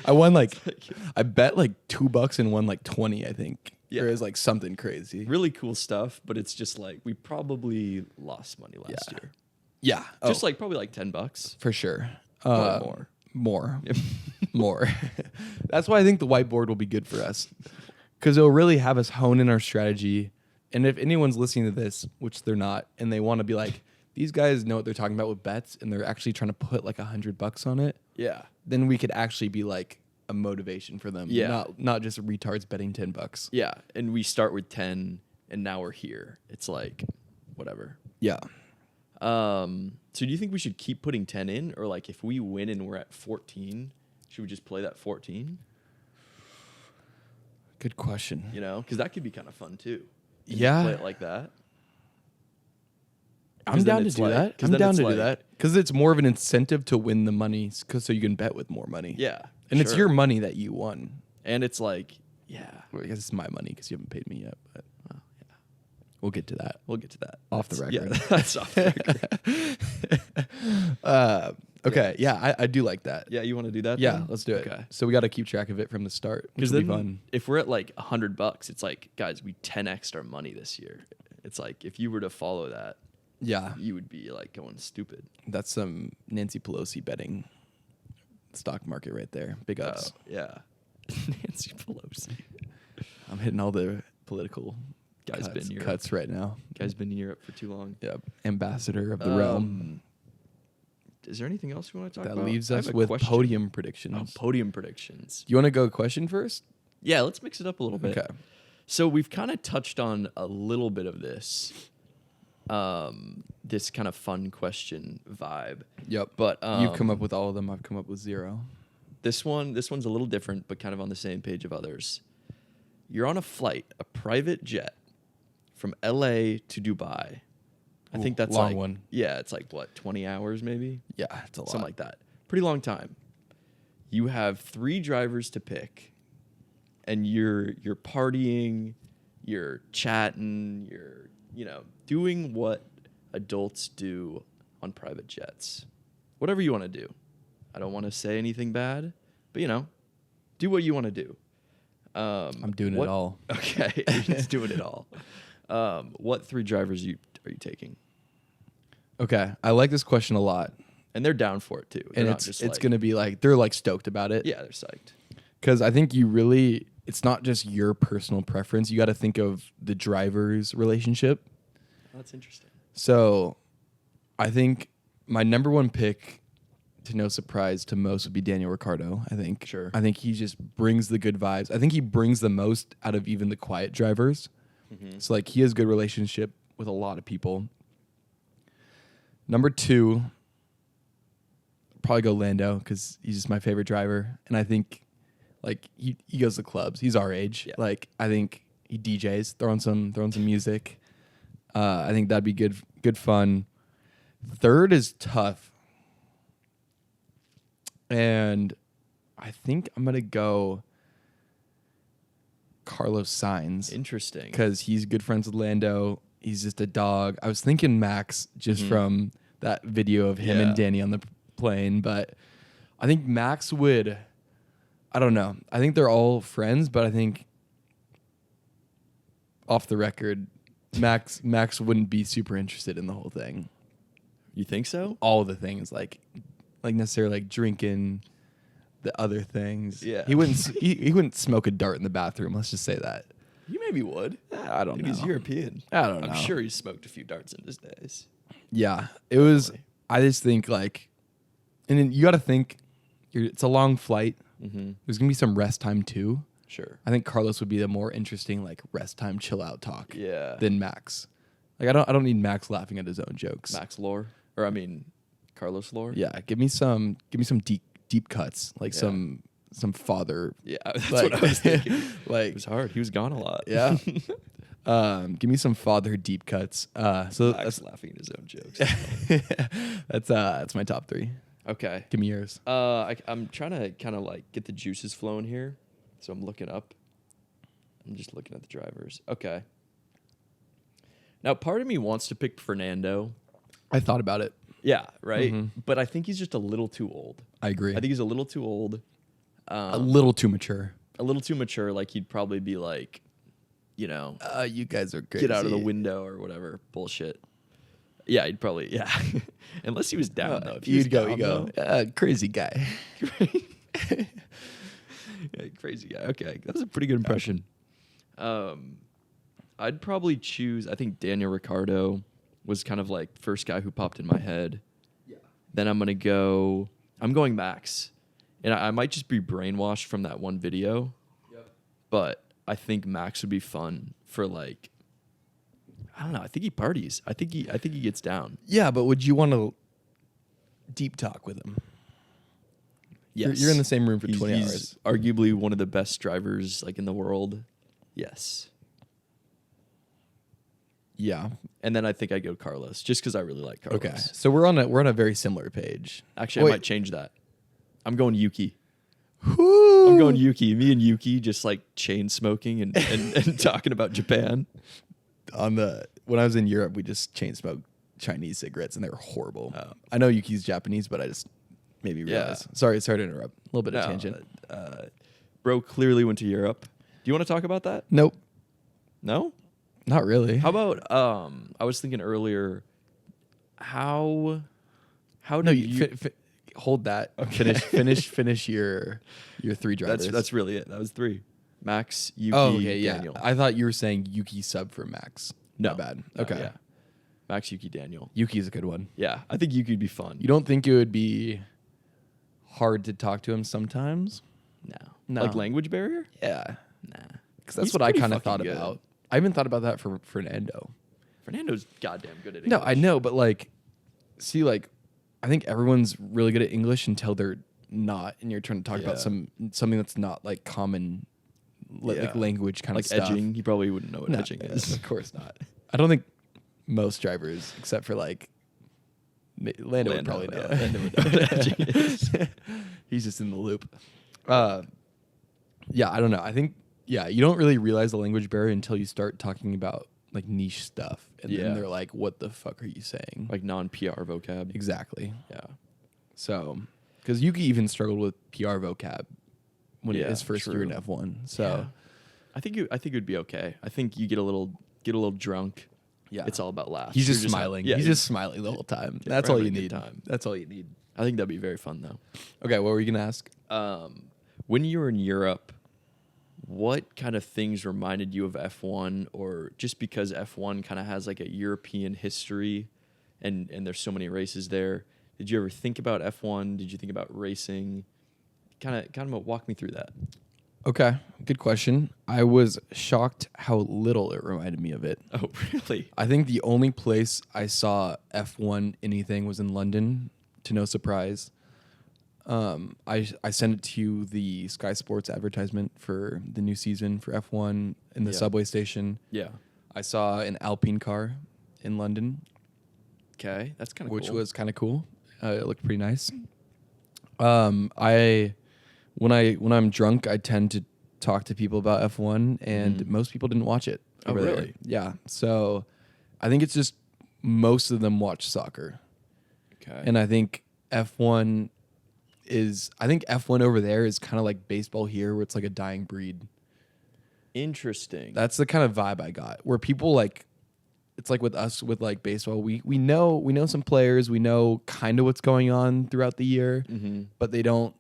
I won I bet like $2 and won like 20. I think. Yeah. Or it was like something crazy. Really cool stuff, but it's just like we probably lost money last year. Yeah. Just probably like $10. For sure. More. More. More. That's why I think the whiteboard will be good for us. Because it'll really have us hone in our strategy. And if anyone's listening to this, which they're not, and they want to be like, these guys know what they're talking about with bets, and they're actually trying to put like $100 on it. Yeah. Then we could actually be like a motivation for them. Yeah. Not just retards betting $10. Yeah. And we start with 10 and now we're here. It's like, whatever. Yeah. So do you think we should keep putting 10 in, or like if we win and we're at 14, Should we just play that 14? Good question. You know, because that could be kind of fun too. And just Yeah. play it like that. I'm 'Cause then down to it's do like- that. 'cause I'm then down it's to do like- that because it's more of an incentive to win the money, so you can bet with more money. Yeah, and it's sure. your money that you won. And it's like, yeah, Well, I guess it's my money because you haven't paid me yet. But well, yeah. we'll get to that. We'll get to that Off the That's- record. Yeah, that's off the record. Okay. Yeah, I do like that. Yeah, you want to do that? Yeah, then? let's do it. Okay. So we got to keep track of it from the start, which Because will then, be fun. if we're at like $100, it's like, guys, we 10x'd our money this year. It's like if you were to follow that, Yeah, you would be like going stupid. that's some Nancy Pelosi betting stock market right there. Big ups. Yeah, Nancy Pelosi. I'm hitting all the political Guy's been in Europe. cuts right now. Guy's been in Europe for too long. Yep, ambassador of the realm. Is there anything else we want to talk That about? leaves I have us a with question. podium predictions. Oh, podium predictions. You want to go question first? Yeah, let's mix it up a little bit. Okay. So we've kind of touched on a little bit of this, this kind of fun question vibe. Yep. But You've come up with all of them. I've come up with 0. this one's a little different, but kind of on the same page of others. You're on a flight, a private jet, from LA to Dubai. I Ooh, think that's long like, one. Yeah, it's like what, 20 hours maybe? Yeah, it's a lot. Something like that. Pretty long time. You have 3 drivers to pick, and you're partying, you're chatting, you're doing what adults do on private jets. Whatever you want to do. I don't want to say anything bad, but do what you want to do. I'm doing it all. Okay, you're just doing it all. What 3 drivers are you taking? Okay, I like this question a lot, And they're down for it too. They're and not it's just it's like- gonna be like they're like stoked about it. Yeah, they're psyched. Because I think it's not just your personal preference. You got to think of the driver's relationship. That's interesting. So I think my number one pick, to no surprise to most, would be Daniel Ricciardo. I think. Sure. I think he just brings the good vibes. I think he brings the most out of even the quiet drivers. Mm-hmm. So like he has good relationship with a lot of people. Number 2, probably go Lando because he's just my favorite driver, and I think like he goes to clubs. He's our age. Yeah. Like I think he DJs, throwing some music. I think that'd be good fun. 3rd is tough, and I think I'm gonna go Carlos Sainz Interesting. because he's good friends with Lando. He's just a dog. I was thinking Max just from that video of him Yeah. and Danny on the plane, but I think Max would. I don't know. I think they're all friends, but I think off the record, Max wouldn't be super interested in the whole thing. You think so? All the things like necessarily like drinking, the other things. Yeah. he wouldn't. He wouldn't smoke a dart in the bathroom. Let's just say that. You maybe would. I don't Dude, know. he's European. I don't know. I'm sure he's smoked a few darts in his days. Yeah, it was. Definitely. I just think like, and then you got to think, it's a long flight. Mm-hmm. There's gonna be some rest time too. Sure. I think Carlos would be the more interesting like rest time, chill out talk. Yeah. Than Max. Like I don't need Max laughing at his own jokes. Max lore, Carlos lore. Yeah, give me some deep cuts, like Yeah. some father. Yeah, that's like, what I was thinking. It like was hard. He was gone a lot. yeah. Give me some father deep cuts. So Max laughing at his own jokes. that's my top 3. Okay. Give me yours. I'm trying to kind of like get the juices flowing here, so I'm looking up. I'm just looking at the drivers. Okay. Now, part of me wants to pick Fernando. I thought about it. Yeah, right. Mhm. But I think he's just a little too old. I agree. I think he's a little too old. A little too mature. A little too mature. Like he'd probably be like, You guys are crazy. get out of the window or whatever bullshit. Yeah, he'd probably unless he was down though. If he was You'd go. down, You go. Crazy guy. Yeah, crazy guy. Okay, that was a pretty good impression. I'd probably choose. I think Daniel Ricciardo was kind of like first guy who popped in my head. Yeah. Then I'm going Max, and I might just be brainwashed from that one video. Yep. But I think Max would be fun for like. I don't know. I think he parties. I think he gets down. Yeah, but would you want to deep talk with him? Yes. You're in the same room for He's- 20 he's hours. arguably one of the best drivers like in the world. Yes. Yeah. And then I think I go Carlos, just because I really like Carlos. Okay. So we're on a very similar page. Actually, I might change that. I'm going Yuki. Whoo! I'm going Yuki. Me and Yuki just like chain smoking and talking about Japan. When I was in Europe, we just chain smoked Chinese cigarettes and they were horrible. Oh. I know Yuki's Japanese, but I just maybe realized. Sorry to interrupt. A little bit of tangent. Bro clearly went to Europe. Do you want to talk about that? Nope. No? Not really. How about I was thinking earlier how no, do you hold that. Okay. Finish your 3 drivers. That's really it. That was 3. Max, Yuki, Oh, okay, Daniel. yeah. I thought you were saying Yuki sub for Max. No. My bad. No, Okay. yeah. Max, Yuki, Daniel. Yuki's a good one. Yeah, I think Yuki would be fun. You don't think it would be hard to talk to him sometimes? No. Like language barrier? Yeah. Nah. Because that's He's what I pretty kind of fucking thought good. about. I even thought about that for Fernando. Fernando's goddamn good at No, English. I know, but like, see, like, I think everyone's really good at English until they're not, and you're trying to talk about Yeah. something that's not like common, like Yeah. language kind Like of stuff. edging. He probably wouldn't know what No, edging is. of course not. I don't think most drivers, except for like Lando would probably know. yeah, Lando would know what edging is. He's just in the loop. Yeah, I don't know. I think you don't really realize the language barrier until you start talking about like niche stuff, and Yeah. then they're like, "What the fuck are you saying?" Like non-PR vocab. exactly. Yeah. So, because Yuki even struggled with PR vocab when Yeah, his first year in true. F1. So, Yeah. I think it would be okay. I think you get a little drunk. yeah, It's all about laughs. he's You're just smiling. Yeah, He's just smiling the whole time. That's we're all you having a need. good time. That's all you need. I think that'd be very fun though. Okay, what were you gonna ask? When you were in Europe, what kind of things reminded you of F1, or just because F1 kind of has like a European history and there's so many races there, did you ever think about F1? Did you think about racing? Kind of walk me through that. Okay, good question. I was shocked how little it reminded me of it. Oh, really? I think the only place I saw F1 anything was in London, to no surprise. I sent it to you the Sky Sports advertisement for the new season for F1 in the Yeah. subway station. Yeah. I saw an Alpine car in London, Okay, that's kind of which cool. was kind of cool. It looked pretty nice. When I'm drunk, I tend to talk to people about F1, and Mhm. most people didn't watch it. Oh, over there. really? Yeah. So I think it's just most of them watch soccer. Okay. And I think F1 over there is kind of like baseball here, where it's like a dying breed. Interesting. That's the kind of vibe I got, where people like, it's like with us with like baseball, we know some players, we know kind of what's going on throughout the year, Mm-hmm. but they don't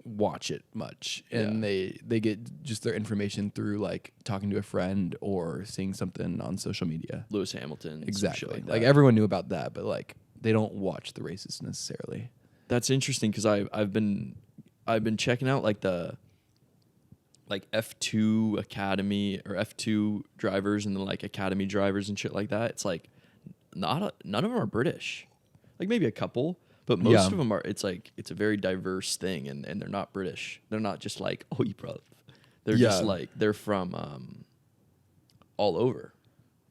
watch it much, and Yeah. they get just their information through like talking to a friend or seeing something on social media. Lewis Hamilton. some shit Exactly. Like, Like that. everyone knew about that, but like they don't watch the races necessarily. That's interesting because I've been checking out like the F2 academy or F2 drivers and then like academy drivers and shit like that. It's like none of them are British. Like maybe a couple, but most Yeah. of them are. It's like it's a very diverse thing, and they're not British. They're not just like oh you bro. They're just Yeah. like they're from all over.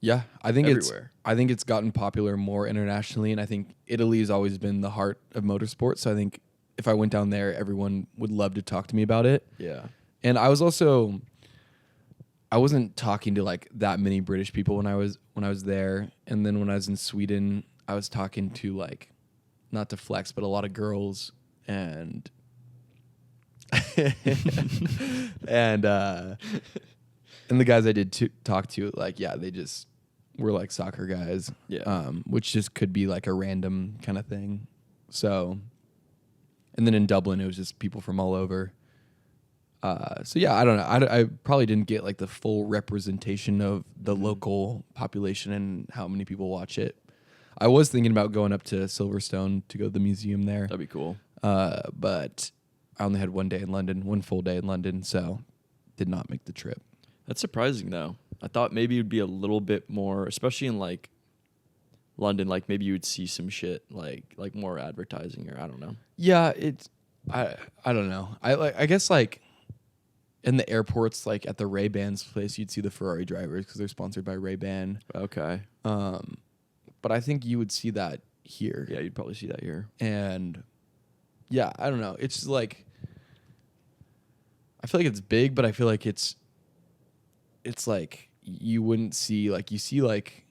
Yeah, I think Everywhere. it's gotten popular more internationally, and I think Italy's always been the heart of motorsport. So I think if I went down there, everyone would love to talk to me about it. Yeah. And I wasn't talking to like that many British people when I was there, and then when I was in Sweden, I was talking to like, not to flex, but a lot of girls and and the guys I did talk to, like, yeah, they just were like soccer guys, Yeah. which just could be like a random kind of thing. So, and then in Dublin, it was just people from all over. So yeah, I don't know. I probably didn't get like the full representation of the local population and how many people watch it. I was thinking about going up to Silverstone to go to the museum there, That'd be cool. but I only had one full day in London, so did not make the trip. That's surprising though. I thought maybe it'd be a little bit more, especially in like London. Like maybe you would see some shit like more advertising or I don't know. Yeah, I don't know. I guess like in the airports, like at the Ray-Ban's place, you'd see the Ferrari drivers because they're sponsored by Ray-Ban. Okay. But I think you would see that here. Yeah, you'd probably see that here. And yeah, I don't know. It's just like I feel like it's big, but I feel like it's like you wouldn't see like you see like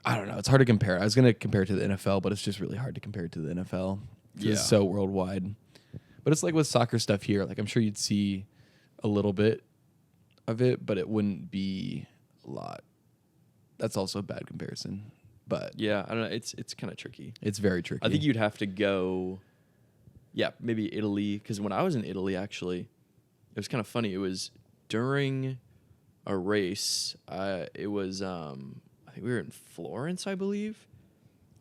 I don't know. It's hard to compare. I was gonna compare it to the NFL, but it's just really hard to compare it to the NFL. Yeah. It's so worldwide. But it's like with soccer stuff here. Like I'm sure you'd see a little bit of it, but it wouldn't be a lot. That's also a bad comparison. But Yeah, I don't know. It's kind of tricky. it's very tricky. I think you'd have to go, yeah, maybe Italy. Because when I was in Italy, actually, it was kind of funny. It was during a race. It was, I think we were in Florence, I believe.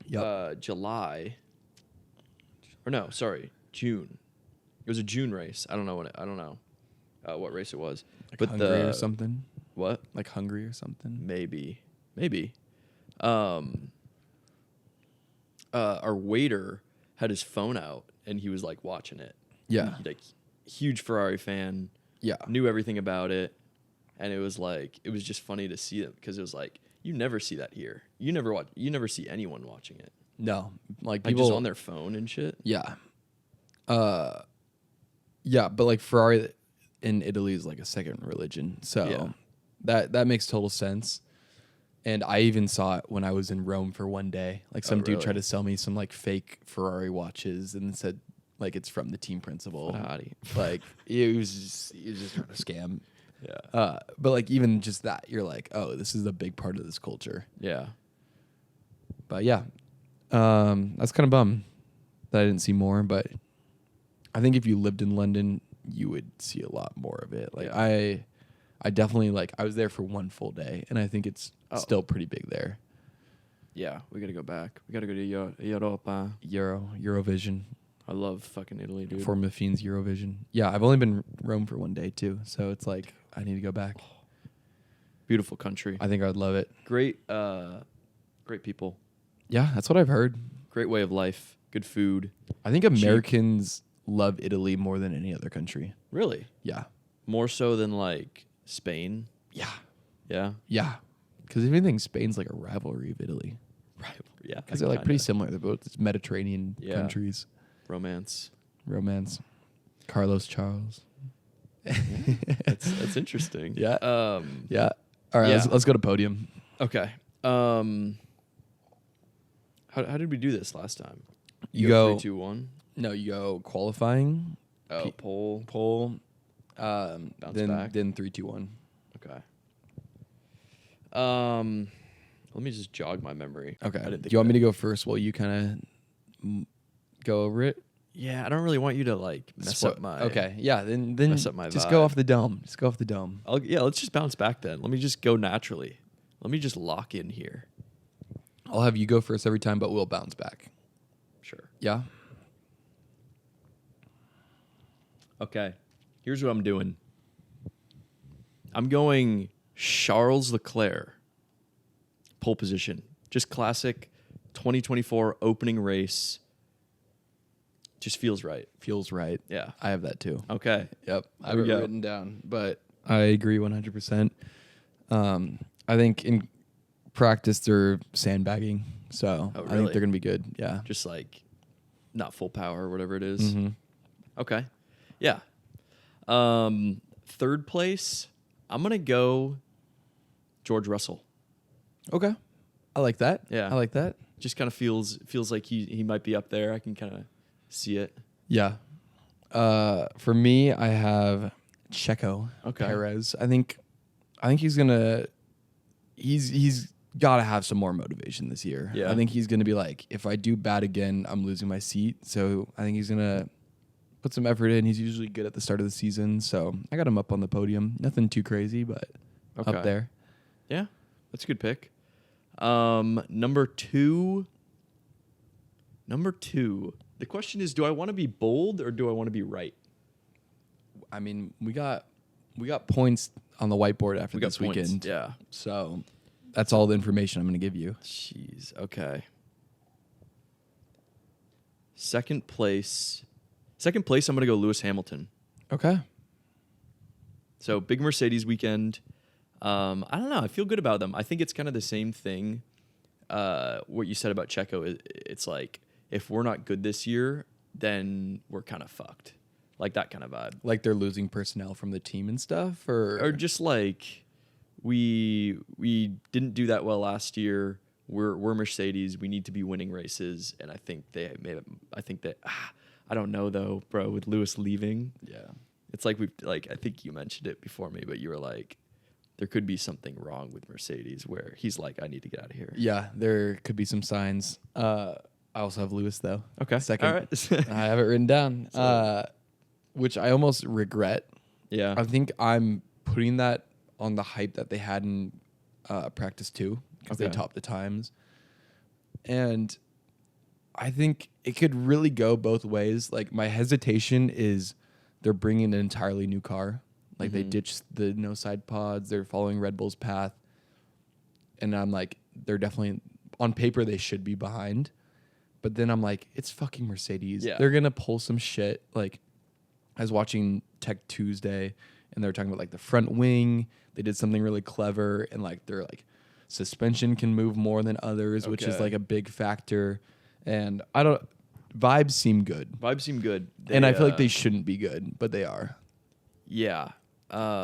Yep. July. Or no, sorry, June. It was a June race. I don't know what race it was. Like but Hungary or something. What? Like Hungary or something. Maybe. Our waiter had his phone out and he was like watching it. Yeah. He, like huge Ferrari fan. Yeah. Knew everything about it, and it was just funny to see it because it was like you never see that here. You never see anyone watching it. No. Like Like people just on their phone and shit. Yeah. Yeah, but like Ferrari in Italy is like a second religion. So that makes total sense. And I even saw it when I was in Rome for one day. Like some dude really? tried to sell me some like fake Ferrari watches and said like it's from the team principal. Ferrari. Like he was just trying to scam. Yeah. But like even just that, you're like, oh, this is a big part of this culture. Yeah. But yeah, that's kind of bummed that I didn't see more. But I think if you lived in London, you would see a lot more of it. Like Yeah. I definitely like I was there for one full day, and I think it's still pretty big there. Yeah, we gotta go back. We gotta go to Europa. Eurovision, I love fucking Italy, dude. Formula Fiend's Eurovision. Yeah, I've only been Rome for one day too, so it's like I need to go back. Beautiful country. I think I would love it. Great people. Yeah, that's what I've heard. Great way of life. Good food. I think Americans love Italy more than any other country. Really? Yeah, More so than like Spain. yeah, Yeah. yeah. Because if anything, Spain's like a rivalry of Italy. Right. Yeah. Because they're like pretty similar. They're both Mediterranean countries. Romance. Romance. Carlos Charles. That's interesting. Yeah. Yeah. All right. Yeah. Let's go to podium. Okay. How did we do this last time? You go 3, 2, 1. No, you go qualifying. Oh, Pole. Bounce then back. then 3, 2, 1. Okay. Let me just jog my memory. Okay. I didn't Do think you want me of to go first while you kind of go over it? Yeah, I don't really want you to like mess up my. Okay. Yeah. Then mess up my just go vibe. off the dome. Just go off the dome. Let's just bounce back then. Let me just go naturally. Let me just lock in here. I'll have you go first every time, but we'll bounce back. Sure. Yeah. Okay. Here's what I'm doing. I'm going Charles Leclerc. Pole position. Just classic 2024 opening race. Just feels right. Feels right. Yeah. I have that too. Okay. Yep. I There have we it go. written down, but I agree 100%. I think in practice they're sandbagging, so Oh, I think really? they're going to be good. Yeah. Just like not full power or whatever it is. Mhm. Okay. Yeah. Third place, I'm going to go George Russell. Okay. I like that. Yeah. I like that. Just kind of feels like he might be up there. I can kind of see it. Yeah. For me, I have Checo Perez. I think he's gonna he's got to have some more motivation this year. Yeah. I think he's gonna be like, if I do bad again, I'm losing my seat. So I think he's gonna put some effort in. He's usually good at the start of the season, so I got him up on the podium. Nothing too crazy, but up there. Yeah, that's a good pick. Number two. The question is, do I want to be bold or do I want to be right? I mean, we got points on the whiteboard after We got this points, weekend. yeah. So that's all the information I'm going to give you. Jeez. Okay. Second place. Second place, I'm going to go Lewis Hamilton. Okay. So big Mercedes weekend. I don't know. I feel good about them. I think it's kind of the same thing. What you said about Checo, it's like if we're not good this year, then we're kind of fucked. Like that kind of vibe. Like they're losing personnel from the team and stuff, or just like we didn't do that well last year. We're Mercedes. We need to be winning races, and I think they made it. I think that I don't know though, bro. With Lewis leaving, it's like I think you mentioned it before me, but you were like, there could be something wrong with Mercedes where he's like, I need to get out of here. Yeah, there could be some signs. I also have Lewis though. Okay, second. all right. I have it written down, which I almost regret. Yeah, I think I'm putting that on the hype that they had in practice 2 because they topped the times, and I think it could really go both ways. Like my hesitation is they're bringing an entirely new car. Like they ditched the no side pods. They're following Red Bull's path. And I'm like, they're definitely, on paper, they should be behind. But then I'm like, it's fucking Mercedes. Yeah. They're going to pull some shit. Like I was watching Tech Tuesday and they were talking about like the front wing. They did something really clever. And like their like suspension can move more than others, which is like a big factor. And vibes seem good. Vibes seem good. And I feel like they shouldn't be good, but they are. Yeah.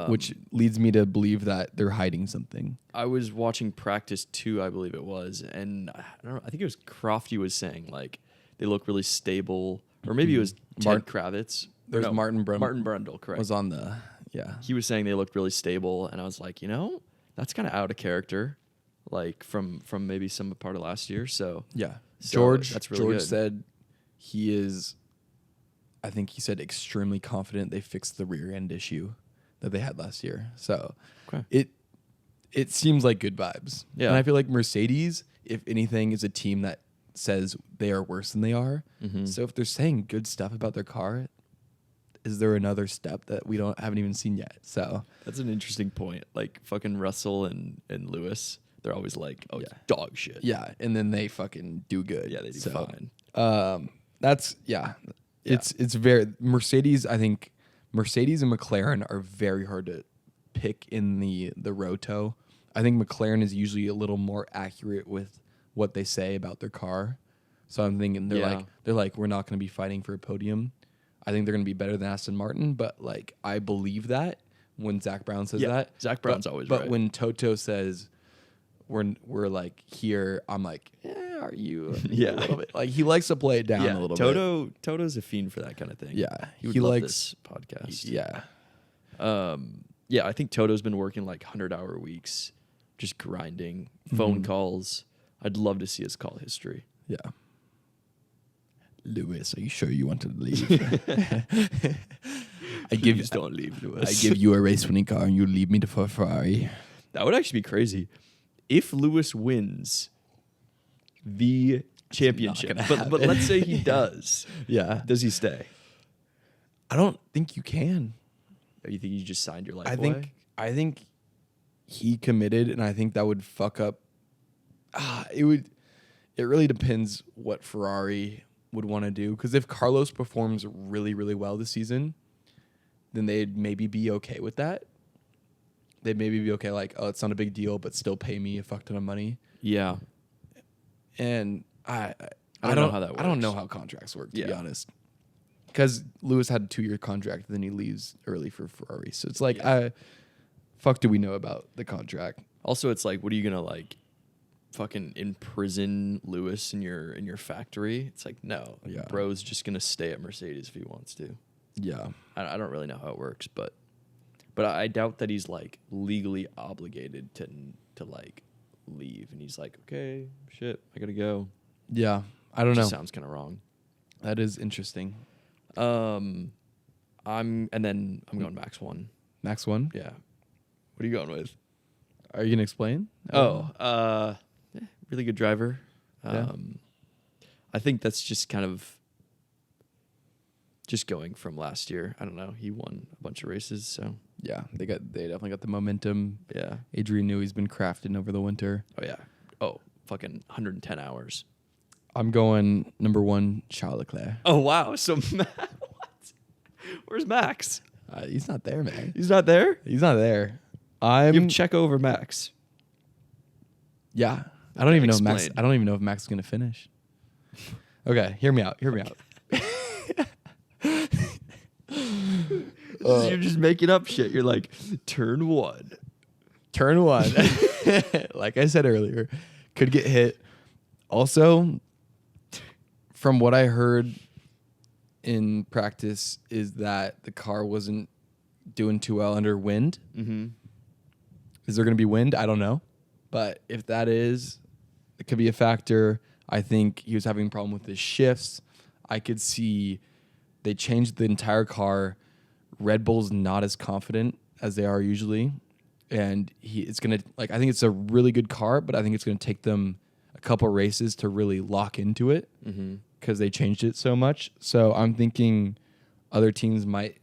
Which leads me to believe that they're hiding something. I was watching practice 2, I believe it was, and I don't know. I think it was Crofty was saying like they look really stable, or maybe it was Ted Kravitz. There's Martin Brundle. Martin Brundle, correct? Was on the He was saying they looked really stable, and I was like, that's kind of out of character, like from maybe some part of last year. So George. That's really George good. said he is. I think he said extremely confident they fixed the rear end issue that they had last year. So it seems like good vibes. Yeah. And I feel like Mercedes, if anything, is a team that says they are worse than they are. Mm-hmm. So if they're saying good stuff about their car, is there another step that we haven't even seen yet? So that's an interesting point. Like fucking Russell and Lewis, they're always like, dog shit. Yeah, and then they fucking do good. Yeah, they do fine. That's It's very Mercedes. I think Mercedes and McLaren are very hard to pick in the roto. I think McLaren is usually a little more accurate with what they say about their car. So I'm thinking they're like we're not going to be fighting for a podium. I think they're going to be better than Aston Martin, but like I believe that when Zach Brown says that. Zach Brown's always right. But when Toto says we're like here, I'm like, are you? A little bit. Like he likes to play it down a little bit. Toto's a fiend for that kind of thing. Yeah, he would love this podcast. I think Toto's been working like 100-hour weeks, just grinding, phone calls. I'd love to see his call history. Yeah. Lewis, are you sure you want to leave? Please don't leave, Lewis. I give you a race-winning car and you leave me for Ferrari. That would actually be crazy. If Lewis wins the championship, but let's say he does. Yeah. Does he stay? I don't think you can. You think you just signed your life away? I think he committed, and I think that would fuck up. It really depends what Ferrari would want to do. Because if Carlos performs really, really well this season, then they'd maybe be okay with that. They'd maybe be okay, like, oh, it's not a big deal, but still pay me a fuck ton of money. Yeah. And I don't know how that works. I don't know how contracts work, to be honest. Because Lewis had a 2-year contract, then he leaves early for Ferrari. So it's like, fuck do we know about the contract? Also, it's like, what are you gonna like, fucking imprison Lewis in your factory? It's like, no, bro's just gonna stay at Mercedes if he wants to. Yeah, I don't really know how it works, but I doubt that he's like legally obligated to like leave, and he's like, okay, shit, I gotta go. Yeah, I don't know. Sounds kind of wrong. That is interesting. I'm going Max 1. Max 1? Yeah. What are you going with? Are you gonna explain? Really good driver. Yeah. I think that's just kind of just going from last year. I don't know. He won a bunch of races, so yeah, they definitely got the momentum. Yeah. Adrian knew he's been crafting over the winter. Oh yeah. Oh, fucking 110 hours. I'm going number 1, Charles Leclerc. Oh wow. So Where's Max? He's not there, man. He's not there? He's not there. You have Checo over Max. Yeah. I don't even know if Max. Explain. I don't even know if Max is gonna finish. Okay, hear me out. Hear me out. You're just making up shit. You're like, turn 1. Turn 1. Like I said earlier, could get hit. Also, from what I heard in practice, is that the car wasn't doing too well under wind. Mm-hmm. Is there going to be wind? I don't know. But if that is, it could be a factor. I think he was having a problem with his shifts. I could see they changed the entire car. Red Bull's not as confident as they are usually. And it's going to, like, I think it's a really good car, but I think it's going to take them a couple races to really lock into it because they changed it so much. So I'm thinking other teams might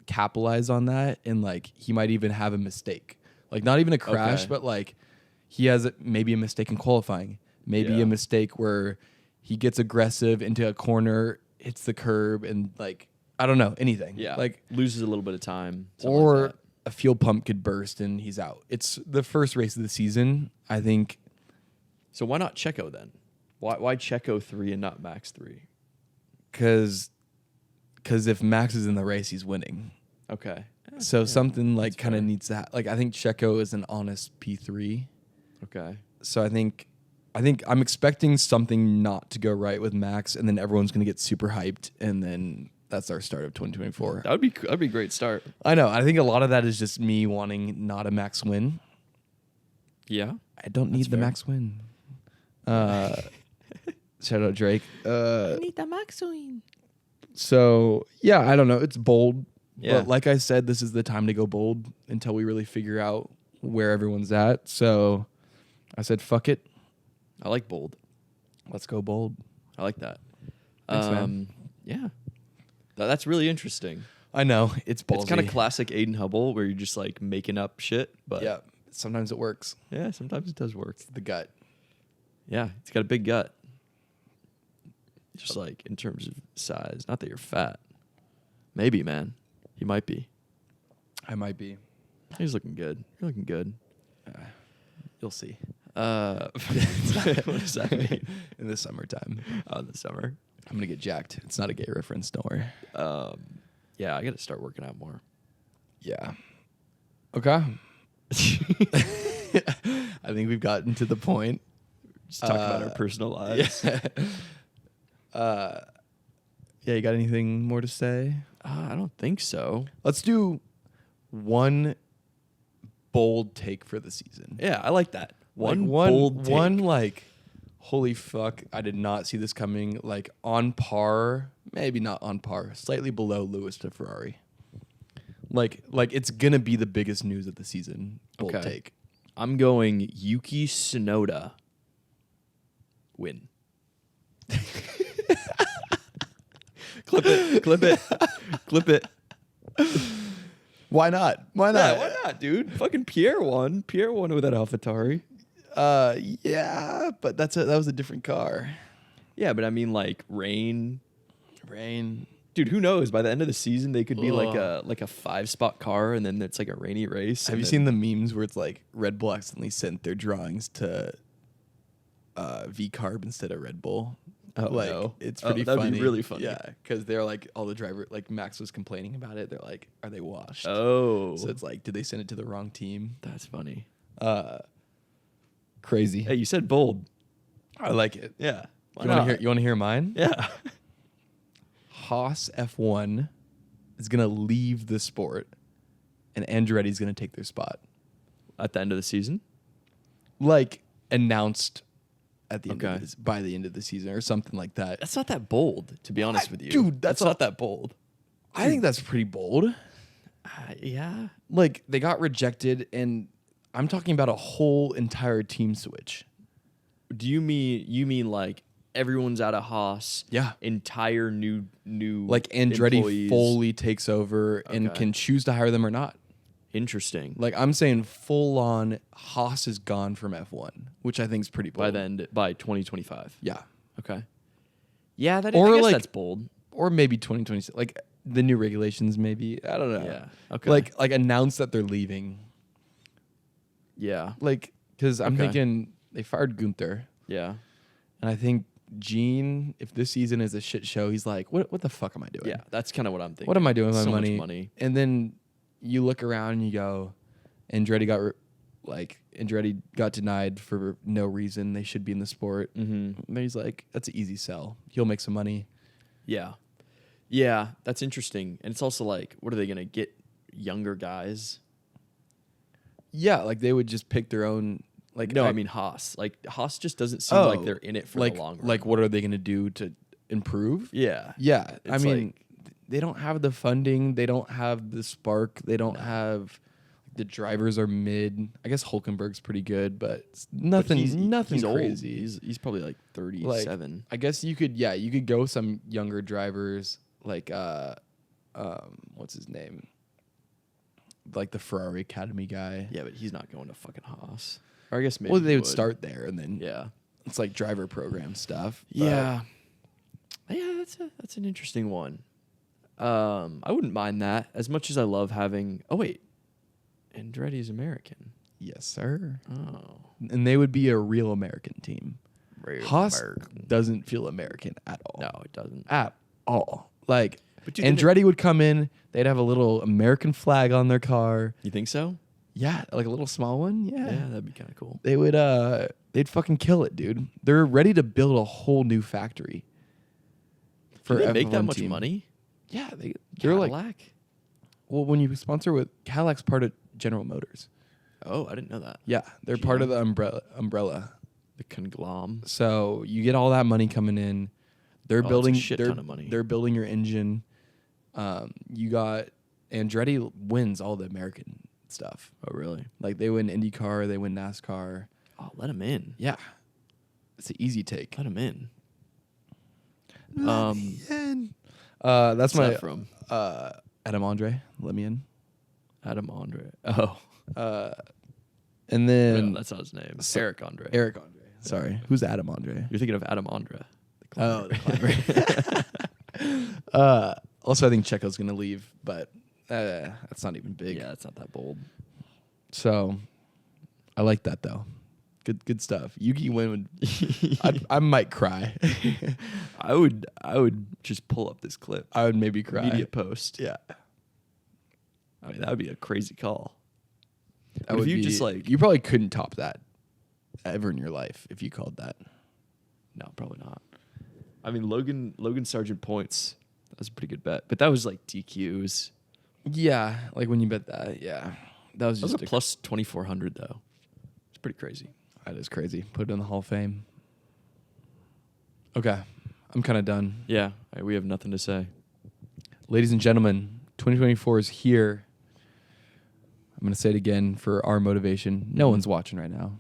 capitalize on that, and like he might even have a mistake, like not even a crash, but like he has maybe a mistake in qualifying, maybe a mistake where he gets aggressive into a corner, hits the curb, and like I don't know, anything. Yeah, like loses a little bit of time, or like a fuel pump could burst and he's out. It's the first race of the season, I think. So why not Checo then? Why Checo 3 and not Max 3? Because if Max is in the race, he's winning. Okay. So something like kind of needs to like I think Checo is an honest P3. Okay. So I think I'm expecting something not to go right with Max, and then everyone's going to get super hyped, and then that's our start of 2024. That'd be a great start. I know. I think a lot of that is just me wanting not a Max win. Yeah. I don't need the Max win. Shout out Drake. I need the Max win. So yeah, I don't know. It's bold. Yeah. But like I said, this is the time to go bold until we really figure out where everyone's at. So I said, fuck it. I like bold. Let's go bold. I like that. Thanks, man. Yeah. That's really interesting. I know. It's ballsy. It's kind of classic Aiden Hubble where you're just like making up shit. But yeah, sometimes it works. Yeah, sometimes it does work. It's the gut. Yeah, it's got a big gut. Just like in terms of size. Not that you're fat. Maybe, man. You might be. I might be. He's looking good. You're looking good. You'll see. What does that mean? In the summertime. Oh, in the summer. I'm going to get jacked. It's not a gay reference. Don't worry. Yeah, I got to start working out more. Yeah. Okay. I think we've gotten to the point. Just talk about our personal lives. Yeah, you got anything more to say? I don't think so. Let's do one bold take for the season. Yeah, I like that. One like bold take. One like, holy fuck, I did not see this coming. Like on par, maybe not on par, slightly below Lewis to Ferrari. Like it's gonna be the biggest news of the season. Bold take. I'm going Yuki Tsunoda. Win. Clip it. Why not? Why not? Yeah, why not, dude? Fucking Pierre won. Pierre won with that AlphaTauri. Yeah, but that was a different car. Yeah, but I mean, like rain. Dude, Who knows? By the end of the season, they could be like a 5-spot car, and then it's like a rainy race. Have you seen the memes where it's like Red Bull accidentally sent their drawings to V-Carb instead of Red Bull? Oh, like, no. It's pretty that'd funny. Be really funny. Yeah, because they're like, all the driver, like Max was complaining about it. They're like, are they washed? Oh. So it's like, did they send it to the wrong team? That's funny. Crazy. Hey, you said bold. I like it. Yeah. You want to hear mine? Yeah. Haas F1 is going to leave the sport, and Andretti's going to take their spot. At the end of the season? Like, announced at the end Okay. of by the end of the season or something like that. That's not that bold, to be honest with you. Dude, that's not that bold. I think that's pretty bold. Yeah. Like, they got rejected, and I'm talking about a whole entire team switch. Do you mean like everyone's out of Haas? Yeah. Entire new Like, Andretti employees. fully takes over and Okay. can choose to hire them or not. Interesting. Like, I'm saying full on Haas is gone from F1, which I think is pretty bold. By 2025. Yeah. Okay. Yeah, I Or guess like- that's bold. or maybe 2026. Like the new regulations, maybe. I don't know. Yeah. Okay. Like announce that they're leaving. Yeah. Like, because I'm Okay. thinking they fired Gunther, Yeah. and I think Gene, if this season is a shit show, he's like, what the fuck am I doing? Yeah. That's kind of what I'm thinking. What am I doing with So my much money? money. And then you look around and you go, Andretti got denied for no reason. They should be in the sport. Mm-hmm. And he's like, that's an easy sell. He'll make some money. Yeah. Yeah. That's interesting. And it's also like, what are they going to get? Younger guys? Yeah, like they would just pick their own. Like No, I mean Haas. Like Haas just doesn't seem like they're in it for like, the long run. Like, what are they going to do to improve? Yeah. Yeah, I It's mean, they don't have the funding. They don't have the spark. They don't have. The drivers are mid. I guess Hulkenberg's pretty good, but it's nothing. Nothing he's crazy. Old. He's probably like 37. I guess you could go some younger drivers like what's his name? Like the Ferrari Academy guy. Yeah, but he's not going to fucking Haas. Or I guess maybe. Well, they he would start there and then Yeah. it's like driver program stuff. Yeah. Yeah, that's an interesting one. I wouldn't mind that as much as I love having. Oh wait, Andretti's American. Yes, sir. Oh, And they would be a real American team. real Haas American. doesn't feel American at all. No, it doesn't. At all. Like But dude, didn't Andretti would come in, they'd have a little American flag on their car. You think so? Yeah, like a little small one. Yeah, that'd be kind of cool. They would they'd fucking kill it, dude. They're ready to build a whole new factory. Do they make that F1 much team. money? Yeah, they're like, Cadillac? well, when you sponsor with Cadillac's part of General Motors. Oh, I didn't know that. Yeah, they're part of the umbrella. The conglom. So you get all that money coming in. They're Oh, building that's a shit ton of money. They're building your engine. You got Andretti wins all the American stuff. Oh, really? Like they win IndyCar, they win NASCAR. Oh, let him in. Yeah, it's an easy take. Let him in. That's What's my that from Adam Andre. Let me in. Adam Andre. Oh, And then that's not his name. So- Eric Andre. Eric Andre. Sorry, who's Adam Andre? You're thinking of Adam Andre. Oh, the climber. Also, I think Checo's gonna leave, but that's not even big. Yeah, it's not that bold. So, I like that though. Good stuff. Yuki Win would. I might cry. I would just pull up this clip. I would maybe cry. Media post. Yeah. I mean, that would be a crazy call. That But would if you be- just like, you probably couldn't top that ever in your life if you called that. no, probably not. I mean, Logan Sargent points. That was a pretty good bet, but that was like DQs. Yeah, like when you bet that. Yeah, that was That was just a plus 2,400 though. It's pretty crazy. That is crazy. Put it in the Hall of Fame. Okay, I'm kind of done. Yeah, we have nothing to say. Ladies and gentlemen, 2024 is here. I'm going to say it again for our motivation. No one's watching right now.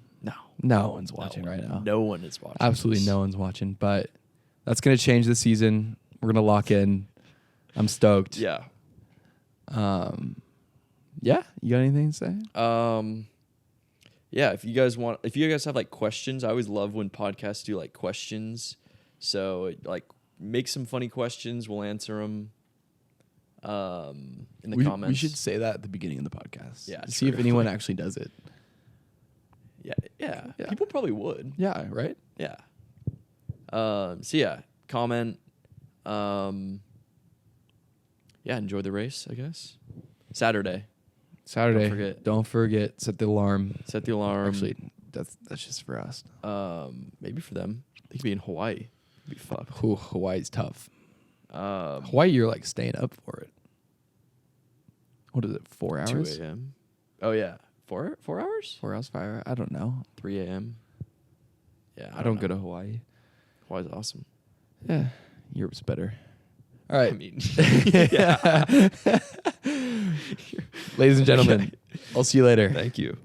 No one's watching right now. No one is watching. Absolutely this. no one's watching. But that's going to change this season. We're going to lock in. I'm stoked. Yeah. Yeah? You got anything to say? Yeah, if you guys have like questions, I always love when podcasts do like questions. So like make some funny questions, we'll answer them in the comments. We should say that at the beginning of the podcast. Yeah, See if true. anyone actually does it. Yeah. Yeah. People probably would. Yeah, right? Yeah. So yeah, comment. Yeah, enjoy the race, I guess. Saturday. Don't forget. Set the alarm. Set the alarm. Actually, that's just for us. Maybe for them. They could be in Hawaii. Be fucked. Ooh, Hawaii's tough. Um, Hawaii, you're like staying up for it. What is it? 4 hours? 2 a.m. Oh yeah, 4 hours? 4 hours, 5 hours? I don't know. 3 a.m. Yeah, I don't go to Hawaii. Hawaii's awesome. Yeah, Europe's better. All right. I mean, yeah. Ladies and gentlemen, Okay. I'll see you later. Thank you.